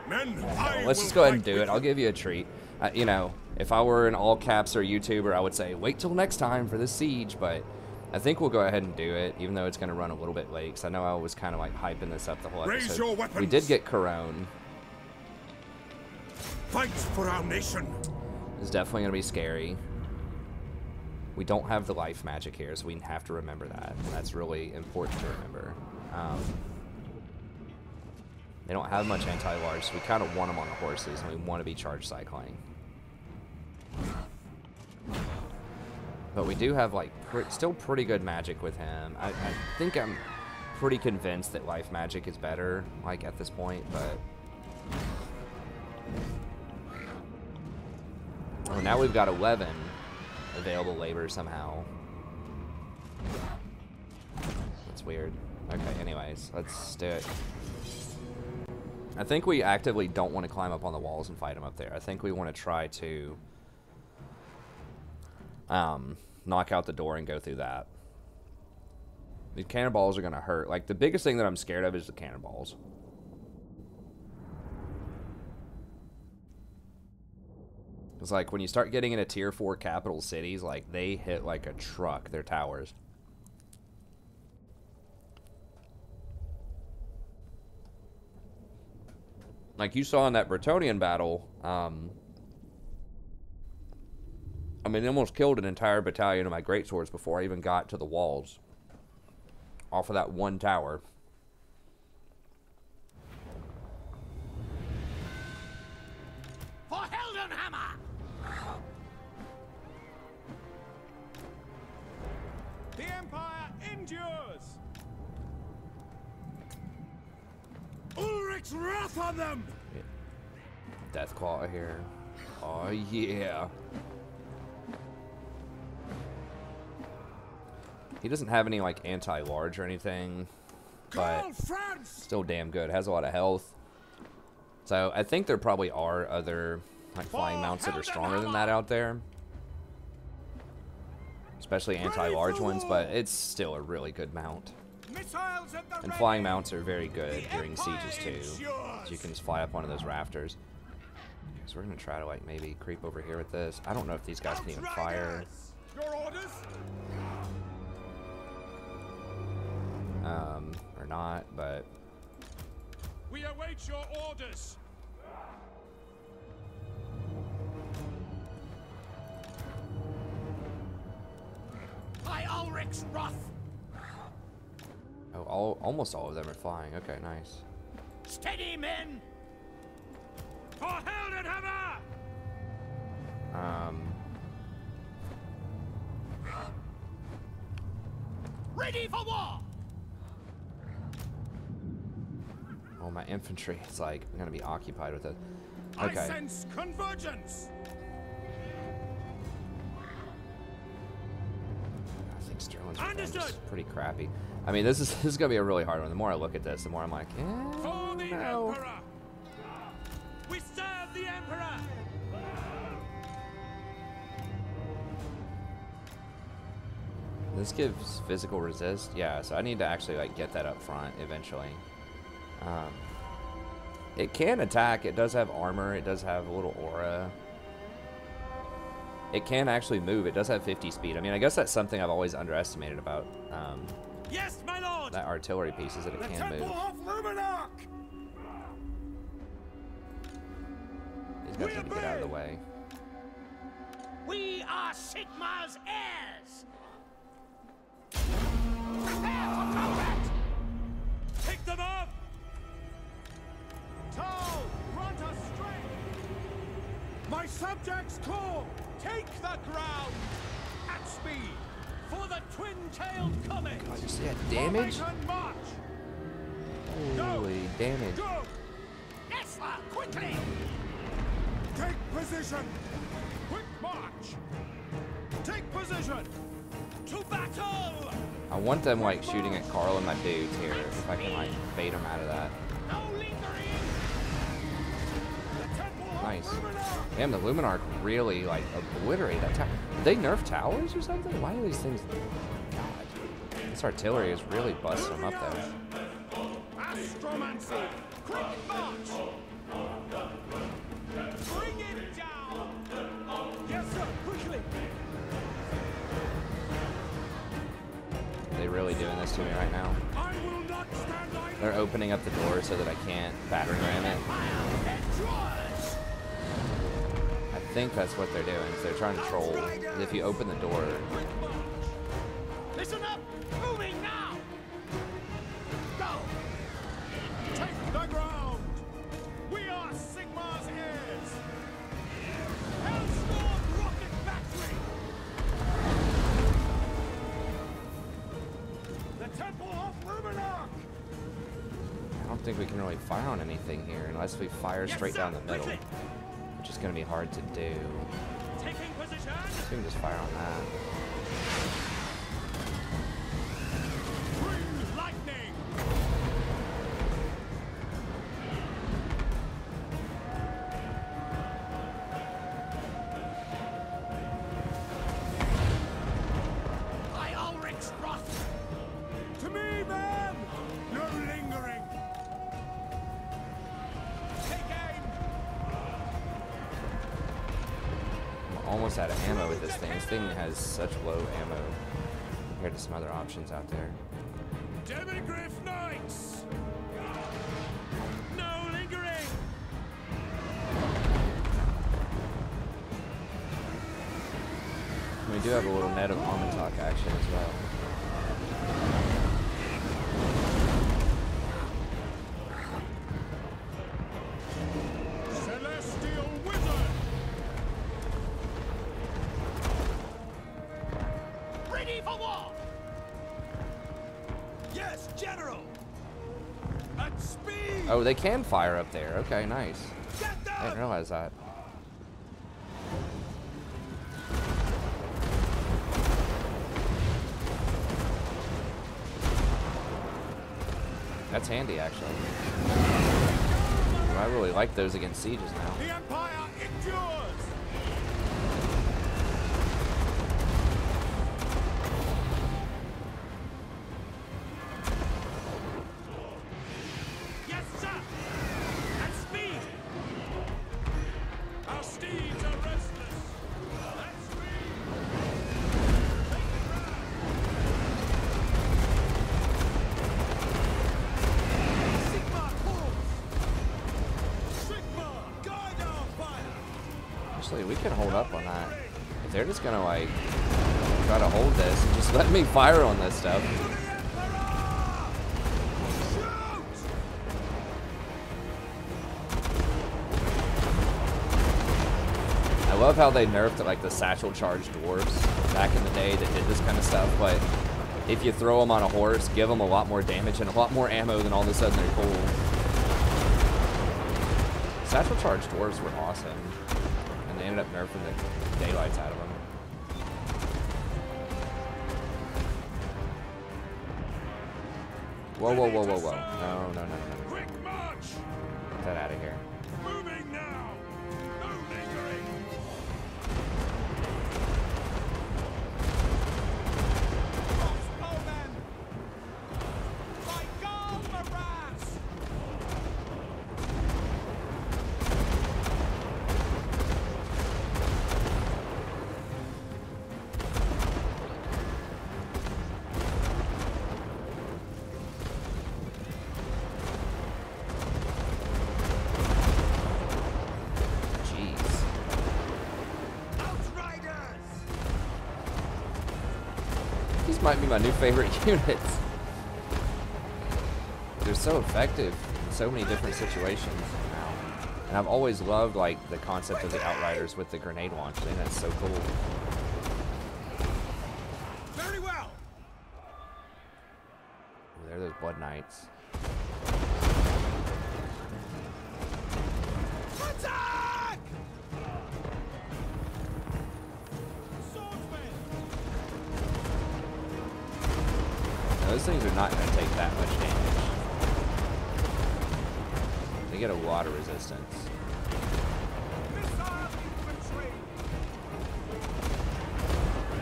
Men, let's just go ahead and do it. I'll give you a treat. You know, if I were an all-caps or YouTuber, I would say, wait till next time for this siege, but I think we'll go ahead and do it, even though it's going to run a little bit late, because I know I was kind of like hyping this up the whole episode. Raise your weapons. We did get Corone. Fight for our nation. It's definitely going to be scary. We don't have the life magic here, so we have to remember that. That's really important to remember. They don't have much anti-large, so we kind of want them on the horses, and we want to be charge cycling. But we do have, like, still pretty good magic with him. I think I'm pretty convinced that life magic is better, like, at this point, but... Oh, now we've got 11 available labor somehow. That's weird. Okay, anyways, let's do it. I think we actively don't want to climb up on the walls and fight them up there. I think we want to try to knock out the door and go through that. These cannonballs are going to hurt. Like, the biggest thing that I'm scared of is the cannonballs. It's like, when you start getting into tier 4 capital cities, like, they hit like a truck, their towers. Like you saw in that Bretonnian battle, I mean, they almost killed an entire battalion of my greatswords before I even got to the walls. Off of that one tower. For Heldenhammer! The Empire endures! Ulrich's wrath on them! Deathclaw here. Oh, yeah. He doesn't have any, like, anti-large or anything, but still damn good. Has a lot of health. So, I think there probably are other, like, flying mounts that are stronger than that out there. Especially anti-large ones, but it's still a really good mount. And flying mounts are very good during sieges, too. So you can just fly up one of those rafters. So we're going to try to, like, maybe creep over here with this. I don't know if these guys can even fire. Your orders? Or not, but We await your orders. By Ulrich's wrath! oh, almost all of them are flying. Okay, nice. Steady, men! For Heldenhammer! Ready for war! Oh, my infantry is like gonna be occupied with it. I Okay. sense convergence. I think Sterling's Understood. revenge is pretty crappy. I mean, this is gonna be a really hard one. The more I look at this, the more I'm like, For the no. Emperor. We serve the Emperor. This gives physical resist. Yeah, so I need to actually like get that up front eventually. It can attack. It does have armor. It does have a little aura. It can actually move. It does have 50 speed. I mean, I guess that's something I've always underestimated about Yes, my lord. that artillery piece is that it The can Temple move. of Luminarch! These guys need to get out of the way. We are Sigmar's heirs! Prepare for combat! Pick them up. Karl, grant us strength! My subjects call. Take the ground! At speed! For the twin-tailed comet! God, you see that damage? Formation march! Holy damage. Go! Esla, quickly! Take position. Quick march! Take position! To battle! I want them like shooting at Karl and my dudes here. If I can like bait them out of that. No lingering! The Temple of Nice. Luminarch! Damn, the Luminarch really like obliterate that tower. Did they nerf towers or something? Why do these things? God, this artillery is really busting them up there. Astromancy! Quick march! Bring it down! Yes, sir! Quickly! Are they really doing this to me right now? I will not stand idle. They're opening up the door so that I can't battering ram it. I think that's what they're doing. Is they're trying to troll. If you open the door, Listen up! Moving now! Go! Take the ground! We are Sigmar's heirs! Hellstorm rocket battery! The Temple of Luminarch! I don't think we can really fire on anything here unless we fire straight down the middle, which is going to be hard to do. Taking position! We can just fire on that. Green lightning! almost out of ammo with this thing. This thing has such low ammo compared to some other options out there. Demigriff Knights! No lingering! We do have a little net of Armentalk action as well. Celestial Wizard! Ready for war! Yes, General! At speed! Oh, they can fire up there. Okay, nice. Get I didn't them! realize that. That's handy, actually. I really like those against sieges now. The Empire endures! Yes, sir! At speed! Our steeds are restless! At speed! Take the ground! Sigma pulls! Sigma! Guide our fire! Actually, we can hold up on that. If they're just gonna, like, try to hold this and just let me fire on this stuff. To the Emperor! Shoot! I love how they nerfed like the satchel charged dwarves back in the day that did this kind of stuff, but if you throw them on a horse, give them a lot more damage and a lot more ammo, then all of a sudden they're cool. Satchel charged dwarves were awesome, and they ended up nerfing the daylights out of them. Whoa, whoa, whoa, whoa, whoa. No, no, no, no. Quick march! Get that out of here. Moving now! No lingering! Crossbowmen! By God, Maras! Jeez. Outriders! These might be my new favorite units. They're so effective in so many different situations now. And I've always loved like the concept of the Outriders with the grenade launch. I think that's so cool. Very well! Ooh, there are those Blood Knights. Attack! Swordsman! Now, those things are not going to take that much damage. They get a lot of resistance. Missile infantry!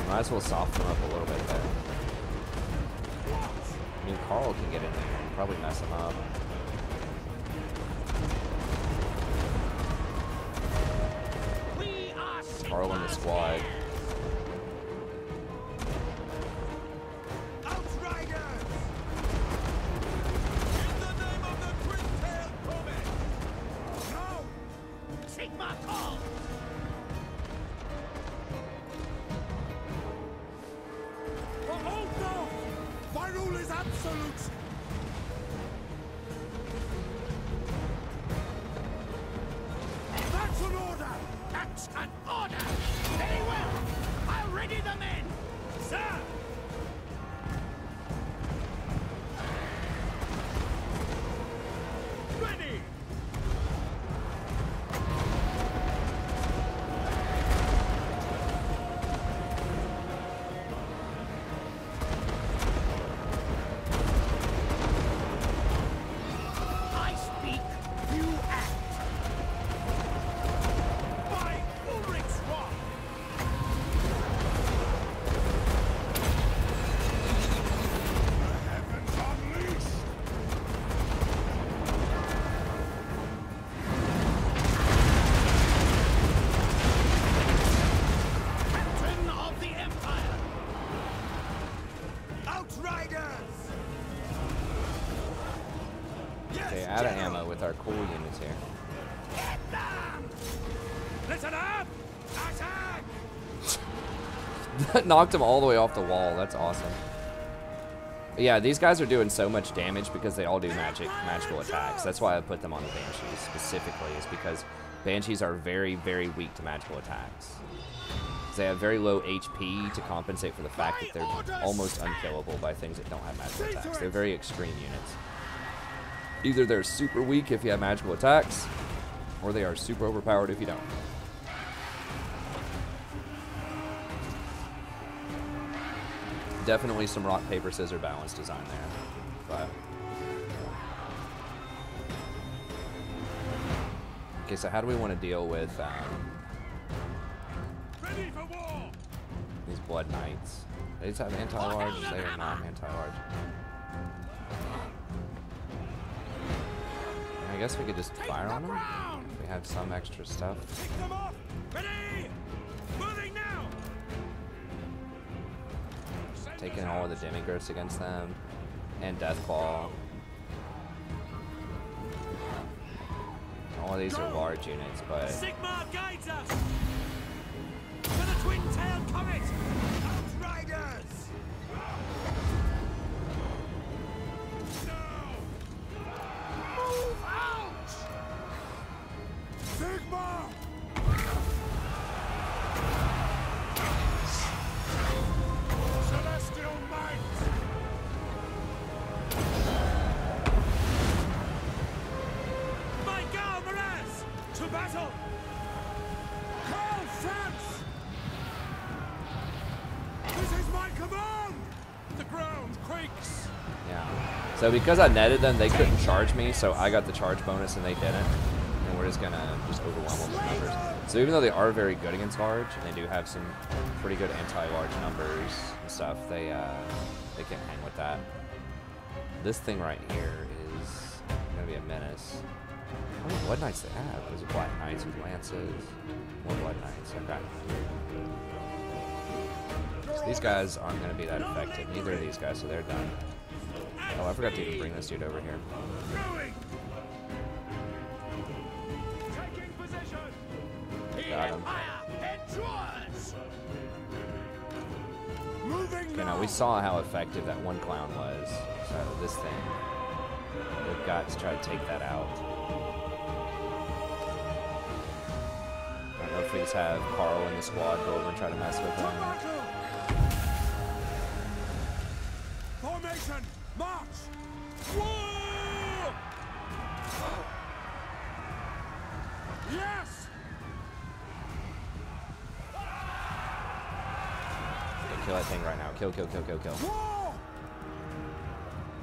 Might as well soften them up a little bit there. I mean, Karl can get in there and probably mess them up. We are Karl in the squad. Outriders! In the name of the twin-tailed comet! No! Sigma call! For all doubt! My rule is absolute! That's an order! That's an order! Very well! I'll ready the men! Sir! Ready! I speak, you act! By Ulrich's Rock! cool units here. Listen up! Attack! That knocked him all the way off the wall. That's awesome. But yeah, these guys are doing so much damage because they all do magical attacks. That's why I put them on the Banshees specifically, is because Banshees are very, very weak to magical attacks. They have very low HP to compensate for the fact that they're almost unkillable by things that don't have magical attacks. They're very extreme units. Either they're super weak if you have magical attacks, or they are super overpowered if you don't. Definitely some rock, paper, scissors balance design there. But okay, so how do we want to deal with Ready for war! these Blood Knights? They just have anti-large, they are not anti-large. I guess we could just fire on them if we have some extra stuff. Pick them off! Ready! Moving now! Taking all of the Demigrifts against them, and Deathclaw. All of these are large units, but Sigmar guides us! For the twin-tailed comet! Outriders! Move out! Sigmar! Celestial might! My Karl Miraz! To battle! Karl France! This is my command! The ground quakes! yeah. So because I netted them, they couldn't charge me, so I got the charge bonus and they didn't. And we're just gonna overwhelm them with numbers. So even though they are very good against large, and they do have some pretty good anti-large numbers and stuff, they can hang with that. This thing right here is gonna be a menace. How many Blood Knights they have? There's Black Knights with lances. More Blood Knights. Okay. So these guys aren't gonna be that effective. Neither of these guys, so they're done. Oh, I forgot to even bring this dude over here. Going! Taking position! Got him. Moving You now! know, we saw how effective that one clown was. So this thing, we've got to try to take that out. I don't know if we just have Karl in the squad go over and try to mess with him. Formation! March! War! Yes! Okay, kill that thing right now. Kill, kill, kill, kill, kill. War!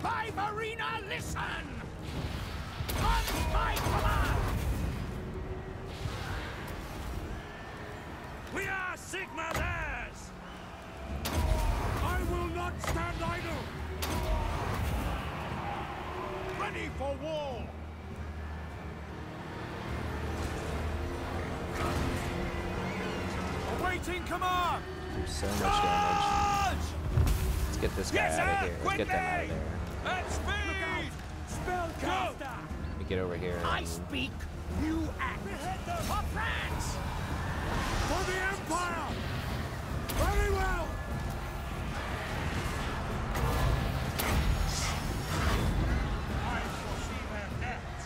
By Marina, listen! On my command! We are Sigma theirs! I will not stand idle! Ready for war! Awaiting command! Do so much damage. Let's get this guy out of here. Let's get them out of there. At speed! Spellcaster! Let me get over here. I and- speak, you act. For France! For the Empire! Very well! I foresee their deaths.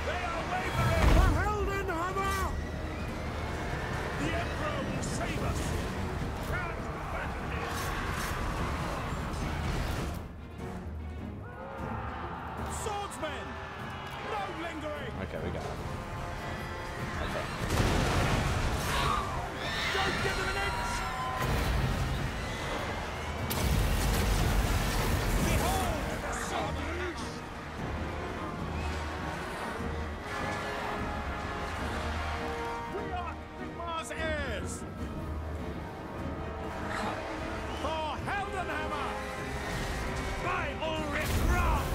They are wavering! The Heldenhammer! The Emperor will save us! Charge the battlefield! Swordsmen! No lingering! Okay, we got him. Okay. Don't give them an inch! Behold the Sommers! We are Sigmar's heirs! For Heldenhammer! By Ulrich Graf!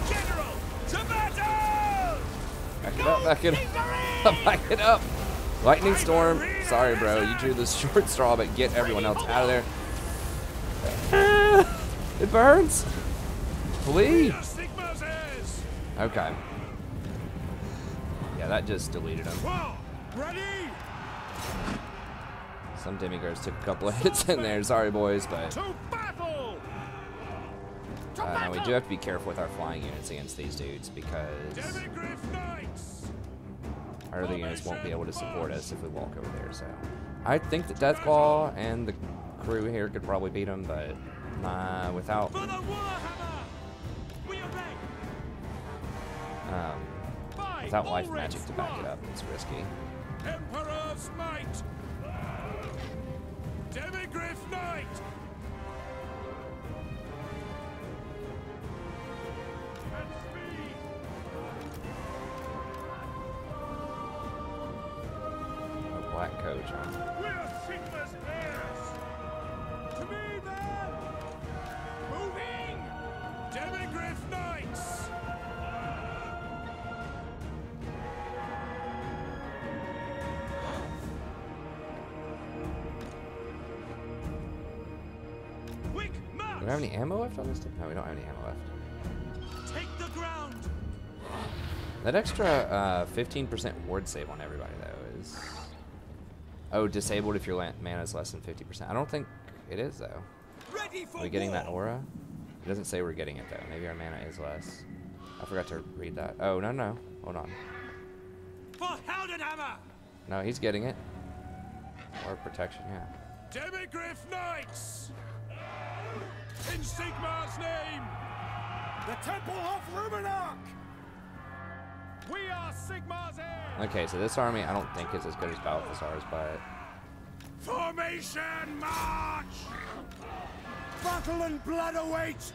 General, to battle! Back it up, back it up. Back it up. Lightning Storm. Sorry, bro. You drew the short straw, but get everyone else out of there. It burns. Flee. We are Sigmar's heirs. Okay. Yeah, that just deleted him. War, ready? Some demigods took a couple of hits in there. Sorry, boys, but To battle. no, we do have to be careful with our flying units against these dudes because Demigryph Knights. our other units won't be able to support us if we walk over there. So I think that Deathclaw and the crew here could probably beat them, but without For the Warhammer! We obey! without life magic to back it up, it's risky. Emperor's might. Demigryph Knight. And speed. A black coach, huh? We're Sigmar's heirs. To me, then. Moving. Demigryph Knights. Quick, march! Do we have any ammo left on this thing? No, we don't have any ammo left. Take the ground! That extra 15% ward save on everybody, though, is... Oh, disabled if your mana is less than 50%. I don't think it is, though. Ready for Are we getting war. that aura? It doesn't say we're getting it, though. Maybe our mana is less. I forgot to read that. Oh, no, no. Hold on. For Heldenhammer! No, he's getting it. Or protection, yeah. Demigryph Knights. In Sigmar's name. The Temple of Ruminark! We are Sigmar's heirs! Okay, so this army I don't think is as good as Balthasar's, but... Formation march. Battle and blood await!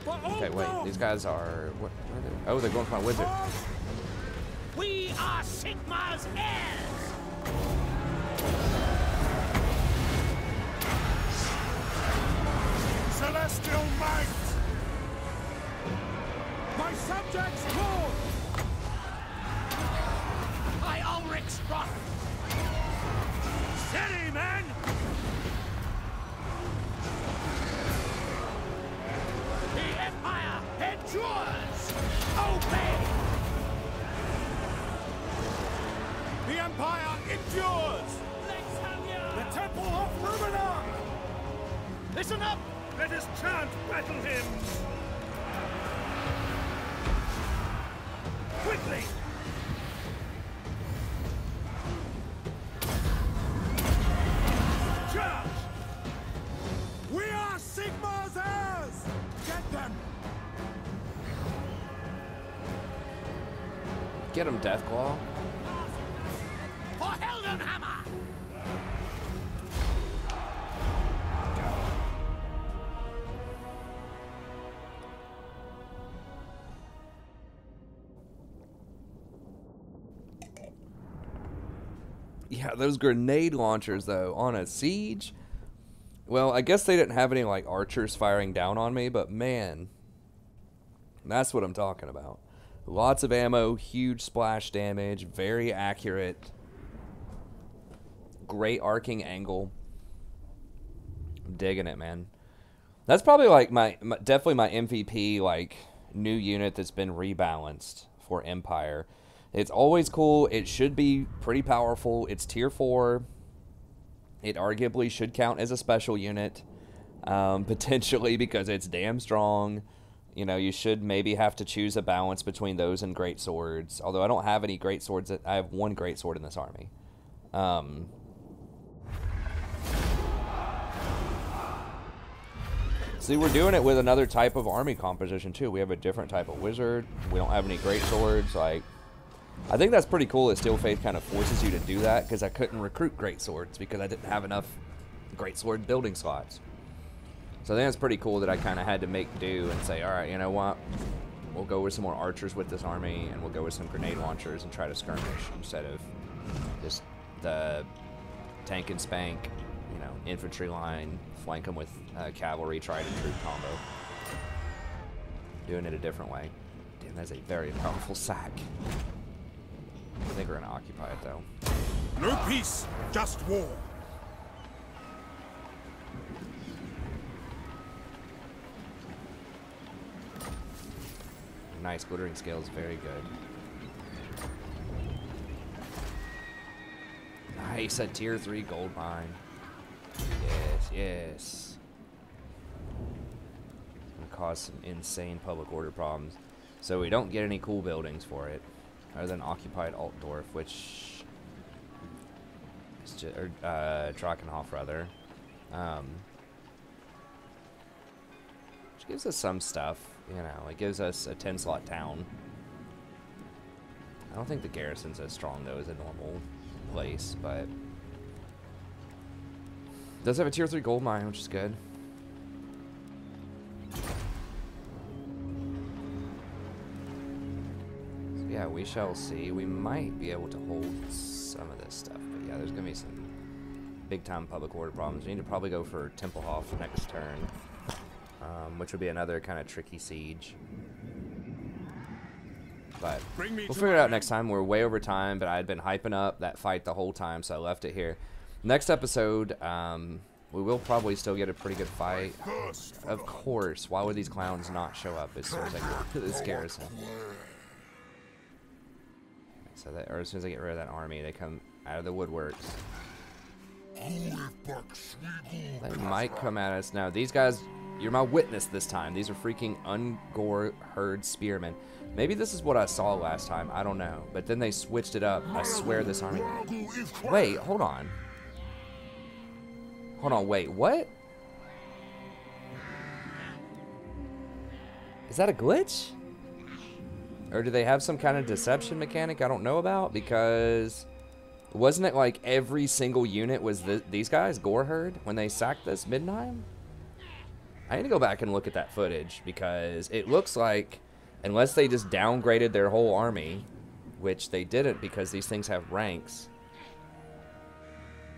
For Okay, wait. Ulmo! These guys are... What are they? Oh, they're going for my wizard. We are Sigmar's heirs! Celestial might. My subjects call! By Ulrich's wrath! Steady, men. The Empire endures! Obey! The Empire endures! The Temple of Ruminark! Listen up! Let us chant battle hymns. Quickly! Charge. We are Sigmar's heirs! Get them! Get him, Deathclaw. For Heldenhammer! Yeah, those grenade launchers, though, on a siege. Well, I guess they didn't have any, like, archers firing down on me, but man, that's what I'm talking about. Lots of ammo, huge splash damage, very accurate, great arcing angle. I'm digging it, man. That's probably, like, definitely my MVP, like, new unit that's been rebalanced for Empire. It's always cool. It should be pretty powerful. It's tier 4. It arguably should count as a special unit, potentially, because it's damn strong. You know, you should maybe have to choose a balance between those and great swords. Although I don't have any great swords. I have one great sword in this army. See, we're doing it with another type of army composition, too. We have a different type of wizard. We don't have any great swords. Like, I think that's pretty cool that Steel Faith kind of forces you to do that, because I couldn't recruit great swords because I didn't have enough great sword building slots. So I think it's pretty cool that I kind of had to make do and say, all right, you know what? We'll go with some more archers with this army, and we'll go with some grenade launchers and try to skirmish instead of just the tank and spank, you know, infantry line, flank them with cavalry, trident troop combo. Doing it a different way. Damn, that's a very powerful sack. I think we're going to occupy it, though. No peace, just war. Nice, glittering scales, very good. Nice, a tier 3 gold mine. Yes, yes. Gonna cause some insane public order problems. So we don't get any cool buildings for it, other than occupied Altdorf, which is just, or Drakenhof rather, which gives us some stuff. You know, it gives us a 10-slot town. I don't think the garrison's as strong though as a normal place, but it does have a tier 3 gold mine, which is good. So yeah, we shall see. We might be able to hold some of this stuff, but yeah, there's gonna be some big time public order problems. We need to probably go for Tempelhof next turn, which would be another kind of tricky siege. But we'll figure it out next time. We're way over time, but I had been hyping up that fight the whole time, so I left it here. Next episode, we will probably still get a pretty good fight. Of course, why would these clowns not show up as soon as I get to this garrison? So that, or as soon as I get rid of that army, they come out of the woodworks. They might come at us now. These guys, you're my witness this time. These are freaking Ungor herd spearmen. Maybe this is what I saw last time. I don't know. But then they switched it up. I swear this army. Wait, hold on. Hold on, wait, what? Is that a glitch? Or do they have some kind of deception mechanic I don't know about? Because wasn't it like every single unit was these guys, Gore Herd, when they sacked this Middenheim? I need to go back and look at that footage because it looks like, unless they just downgraded their whole army, which they didn't because these things have ranks,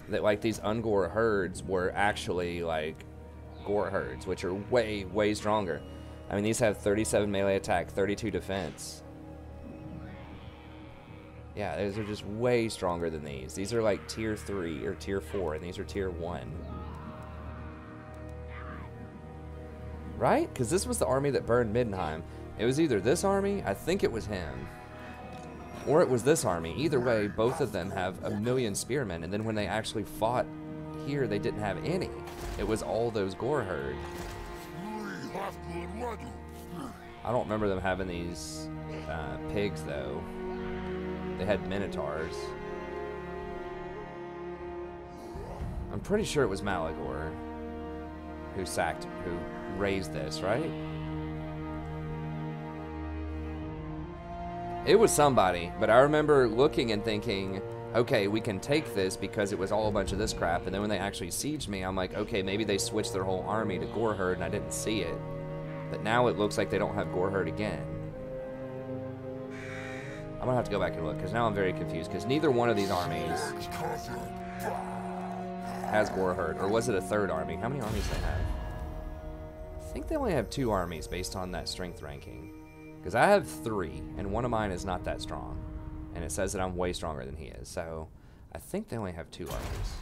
that like these Ungor herds were actually like Gore herds, which are way, way stronger. I mean, these have 37 melee attack, 32 defense. Yeah, those are just way stronger than these. These are like tier 3 or tier 4, and these are tier 1. Right? Because this was the army that burned Middenheim. It was either this army, I think it was him, or it was this army. Either way, both of them have 1,000,000 spearmen, and then when they actually fought here, they didn't have any. It was all those Gore herd. I don't remember them having these pigs, though. They had minotaurs. I'm pretty sure it was Malagor who raised this, right? It was somebody, but I remember looking and thinking, okay, we can take this because it was all a bunch of this crap, and then when they actually sieged me, I'm like, okay, maybe they switched their whole army to Gore Herd and I didn't see it. But now it looks like they don't have Gore Herd again. I'm gonna have to go back and look, because now I'm very confused, because neither one of these armies has Gore Herd, or was it a third army? How many armies do they have? I think they only have 2 armies based on that strength ranking. Because I have 3, and one of mine is not that strong. And it says that I'm way stronger than he is. So, I think they only have 2 armies.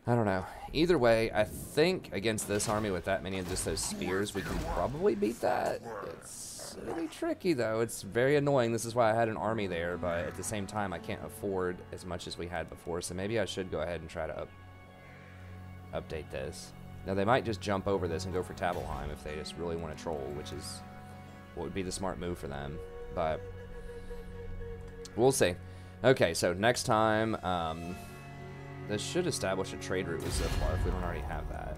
I don't know. Either way, I think against this army with that many of just those spears, we can probably beat that. It's really tricky, though. It's very annoying. This is why I had an army there, but at the same time, I can't afford as much as we had before, so maybe I should go ahead and try to update this. Now, they might just jump over this and go for Tabelheim if they just really want to troll, which is what would be the smart move for them, but we'll see. Okay, so next time, this should establish a trade route with Ziplar if we don't already have that.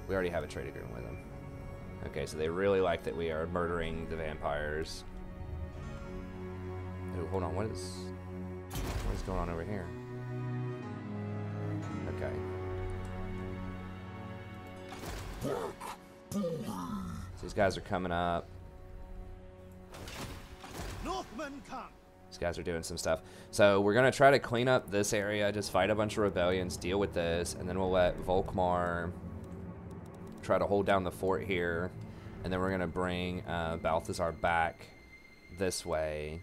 We already have a trade agreement with them. Okay, so they really like that we are murdering the vampires. Oh, hold on, what is going on over here? Okay. So these guys are coming up. Northmen come. These guys are doing some stuff. So we're going to try to clean up this area, just fight a bunch of rebellions, deal with this, and then we'll let Volkmar try to hold down the fort here, and then we're going to bring Balthasar back this way.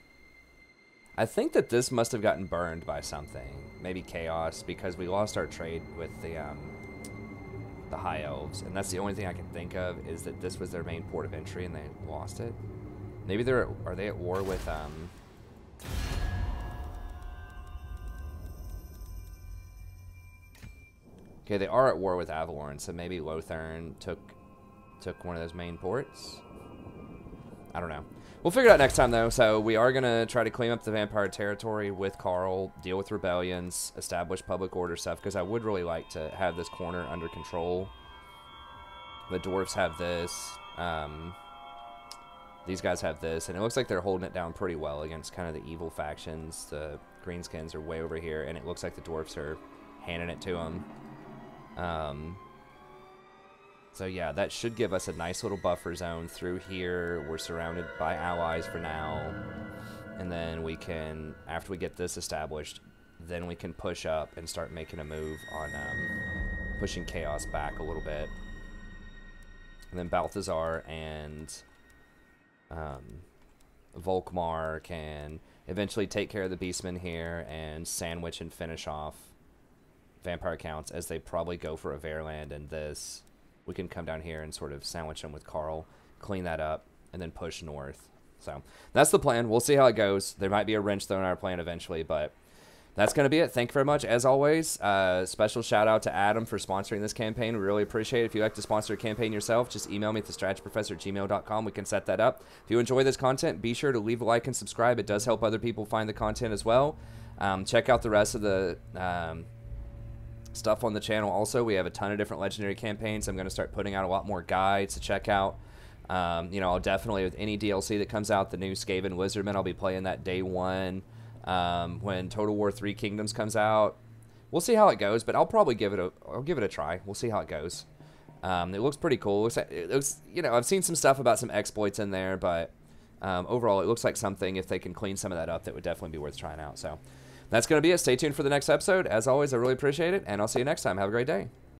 I think that this must have gotten burned by something. Maybe chaos, because we lost our trade with the High Elves. And that's the only thing I can think of, is that this was their main port of entry and they lost it. Maybe are they at war with... Okay, they are at war with Avalorn, so maybe Lothern took one of those main ports. I don't know. We'll figure it out next time, though. So we are going to try to clean up the vampire territory with Karl, deal with rebellions, establish public order stuff, because I would really like to have this corner under control. The dwarves have this. These guys have this, and it looks like they're holding it down pretty well against kind of the evil factions. The greenskins are way over here, and it looks like the dwarves are handing it to them. So yeah, that should give us a nice little buffer zone through here. We're surrounded by allies for now. And then we can, after we get this established, then we can push up and start making a move on pushing chaos back a little bit. And then Balthasar and Volkmar can eventually take care of the beastmen here and sandwich and finish off vampire counts as they probably go for a Verland, and this we can come down here and sort of sandwich them with Karl, clean that up, and then push north. So that's the plan. We'll see how it goes. There might be a wrench thrown in our plan eventually, but that's going to be it. Thank you very much. As always, special shout out to Adam for sponsoring this campaign. We really appreciate it. If you'd like to sponsor a campaign yourself, just email me at thestrategyprofessor@gmail.com. We can set that up. If you enjoy this content, be sure to leave a like and subscribe. It does help other people find the content as well. Check out the rest of the stuff on the channel. Also, we have a ton of different legendary campaigns. I'm going to start putting out a lot more guides to check out. You know, I'll definitely, with any DLC that comes out, the new Skaven Wizardman, I'll be playing that day one. When Total War 3 Kingdoms comes out, we'll see how it goes, but I'll probably give it a try. We'll see how it goes. It looks pretty cool. It looks, you know, I've seen some stuff about some exploits in there, but overall, it looks like something, if they can clean some of that up, that would definitely be worth trying out. So that's going to be it. Stay tuned for the next episode. As always, I really appreciate it, and I'll see you next time. Have a great day.